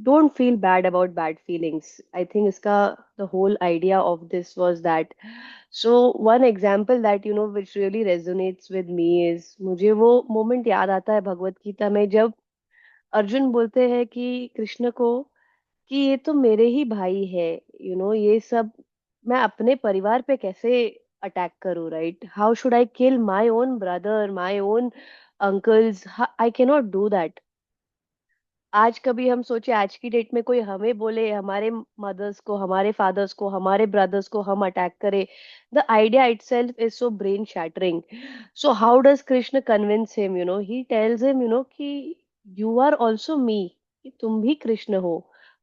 don't feel bad about bad feelings. I think the whole idea of this was that. So one example that which really resonates with me is मुझे वो moment याद आता है भगवत गीता में जब अर्जुन बोलते हैं कि कृष्ण को कि ये तो मेरे ही भाई है ये सब मैं अपने परिवार पे कैसे अटैक करूं right how should I kill my own brother my own uncles I cannot do that आज कभी हम सोचे आज की डेट में कोई हमें बोले हमारे मदर्स को हमारे फादर्स को हमारे ब्रदर्स को हम अटैक करें the idea itself is so brain shattering so how does Krishna convince him he tells him कि यू आर ऑल्सो मी कि तुम भी कृष्ण हो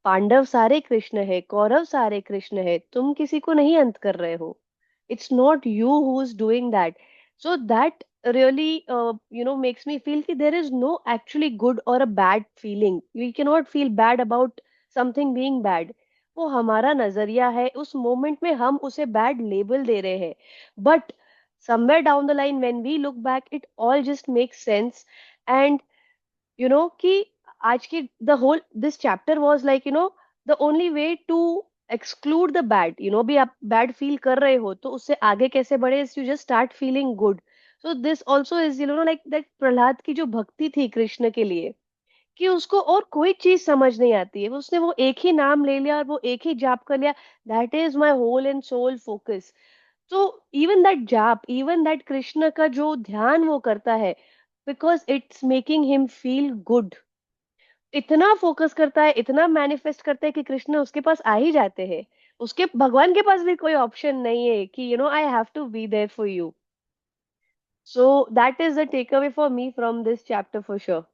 पांडव सारे कृष्ण है कौरव सारे कृष्ण है तुम किसी को नहीं अंत कर रहे हो it's not you who's doing that so that really makes me feel that there is no actually good or a bad feeling we cannot feel bad about something being bad वो हमारा नजरिया है उस मोमेंट में हम उसे bad label दे रहे हैं but somewhere down the line when we look back it all just makes sense and कि आज की the whole this chapter was like the only way to exclude the bad भी आप bad feel कर रहे हो तो उससे आगे कैसे बढ़े you just start feeling good so this also is like that Prahlad की जो भक्ति थी कृष्ण के लिए कि उसको और कोई चीज समझ नहीं आती है उसने वो एक ही नाम ले लिया और वो एक ही जाप कर लिया that is my whole and soul focus तो इवन दैट जाप इवन दैट कृष्ण का जो ध्यान वो करता है because it's making him feel good इतना फोकस करता है इतना मैनिफेस्ट करता है कि कृष्ण उसके पास आ ही जाते हैं उसके भगवान के पास भी कोई ऑप्शन नहीं है कि I have to be there for you so that is the takeaway for me from this chapter for sure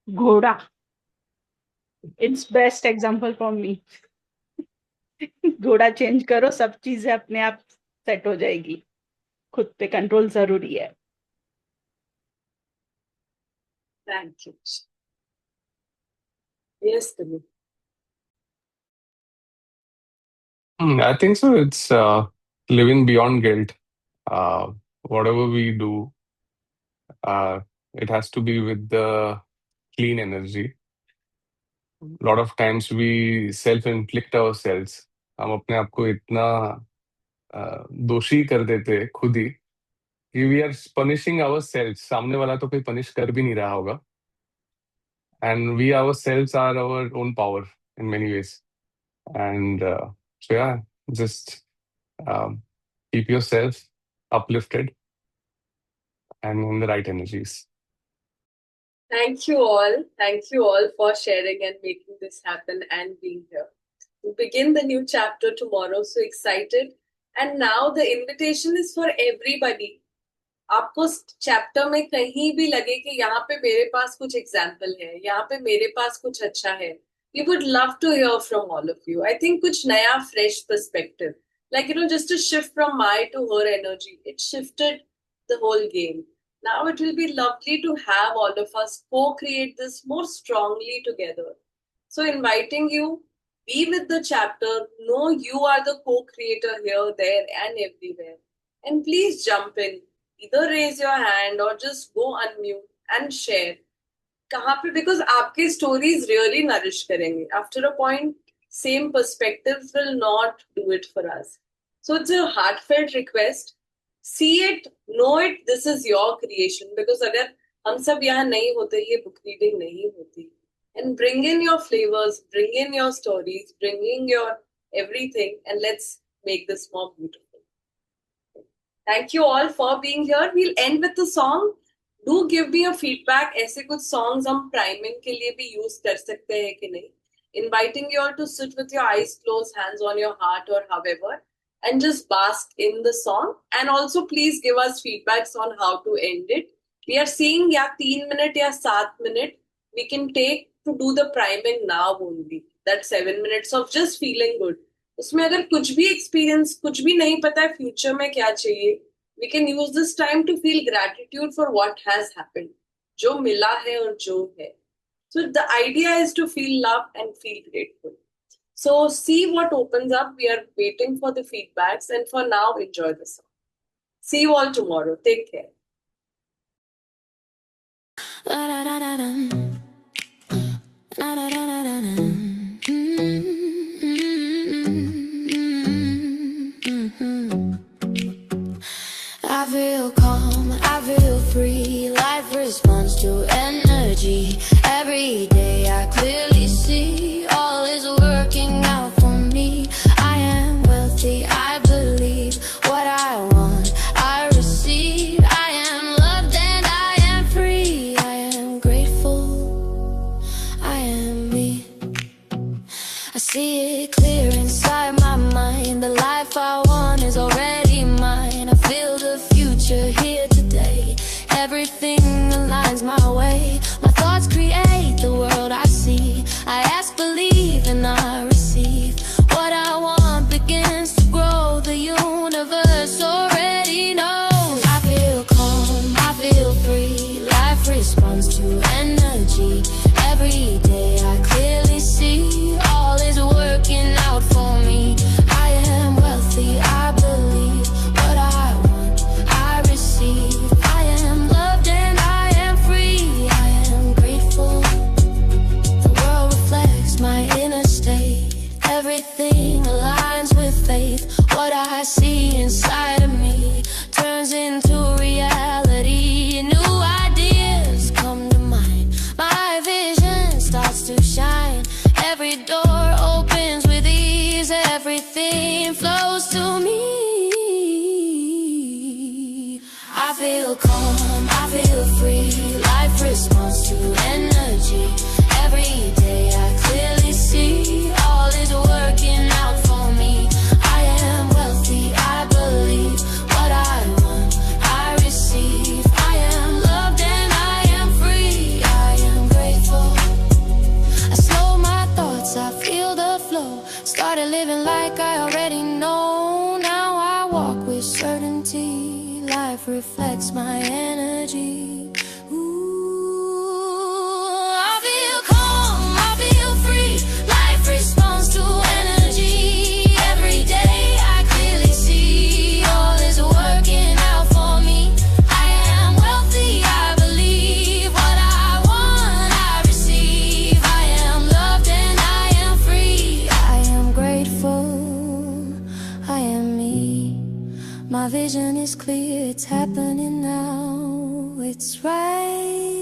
घोड़ा it's best example for me घोड़ा चेंज करो सब चीजें अपने आप सेट हो जाएगी खुद पे कंट्रोल जरूरी है Thank you. Yes, Tanu. I think so. It's living beyond guilt. Whatever we do, it has to be with the clean energy. A lot of times we self-inflict ourselves. हम अपने आप को इतना दोषी कर देते हैं खुद ही कि we are punishing ourselves. सामने वाला तो कोई पनिश कर भी नहीं रहा होगा. And we ourselves are our own power in many ways. And so yeah, just keep yourself uplifted and in the right energies. Thank you all. Thank you all for sharing and making this happen and being here. We begin the new chapter tomorrow. So excited. And now the invitation is for everybody. आपको chapter में कहीं भी लगे कि यहाँ पे मेरे पास कुछ एग्जाम्पल है यहाँ पे मेरे पास कुछ अच्छा है we would love to hear from all of you. I think कुछ नया fresh perspective like just a shift from my to her energy it shifted the whole game Now it will be lovely to have all of us co-create this more strongly together. So inviting you, be with the chapter, know you are the co-creator here, there and everywhere. And please jump in, either raise your hand or just go unmute and share. कहाँ पे, because आपके stories really nourish करेंगे. After a point, same perspectives will not do it for us. So it's a heartfelt request. See it, know it, this is your creation. Because अगर हम सब यहाँ नहीं होते, ये book reading नहीं होती. And bring in your flavors, bring in your stories, bring in your everything, and let's make this more beautiful. Thank you all for being here. We'll end with a song. Do give me a feedback. ऐसे कुछ songs हम priming के लिए भी use कर सकते हैं कि नहीं? Inviting you all to sit with your eyes closed, hands on your heart or however, and just bask in the song. And also please give us feedbacks on how to end it. We are seeing या 3 minute या 7 minute. We can take to do the priming now only. That 7 minutes of just feeling good. उसमें अगर कुछ भी experience, कुछ भी नहीं पता है future में क्या चाहिए, we can use this time to feel gratitude for what has happened. जो मिला है और जो है. So the idea is to feel love and feel grateful. So see what opens up. We are waiting for the feedbacks, and for now, enjoy the song. See you all tomorrow. Take care. I feel calm, I feel free. Life responds to energy. Every day I clearly see all is working out for me. I am wealthy, I believe what I want, I receive. I am loved and I am free. I am grateful, I am me. I see it clear inside my mind. The life I want is already mine. I feel the future here today. Everything aligns my way. My thoughts create the world I see. I ask, believe, and I receive. What I want begins to grow. The universe already knows. I feel calm, I feel free. Life responds to energy. Every day I clearly see all is working out for me. I am wealthy, I believe what I want, I receive. I am loved and I am free. I am grateful. The world reflects my inner state. Everything aligns with faith. What I see inside of me turns into reality. New ideas come to mind. My vision starts to shine. Every door opens with ease. Everything flows to me. I feel calm, I feel free. Life responds to energy. Every day I clearly see all is working out for me. I am wealthy, I believe what I want, I receive. I am loved and I am free. I am grateful. I slow my thoughts, I feel the flow. Started living like I already know. Now I walk with certainty. Life reflects my energy. Ooh, I feel calm, I feel free. Life responds to energy. Every day I clearly see all is working out for me. I am wealthy, I believe what I want, I receive. I am loved and I am free. I am grateful, I am me. My vision is clear, it's happening now. It's right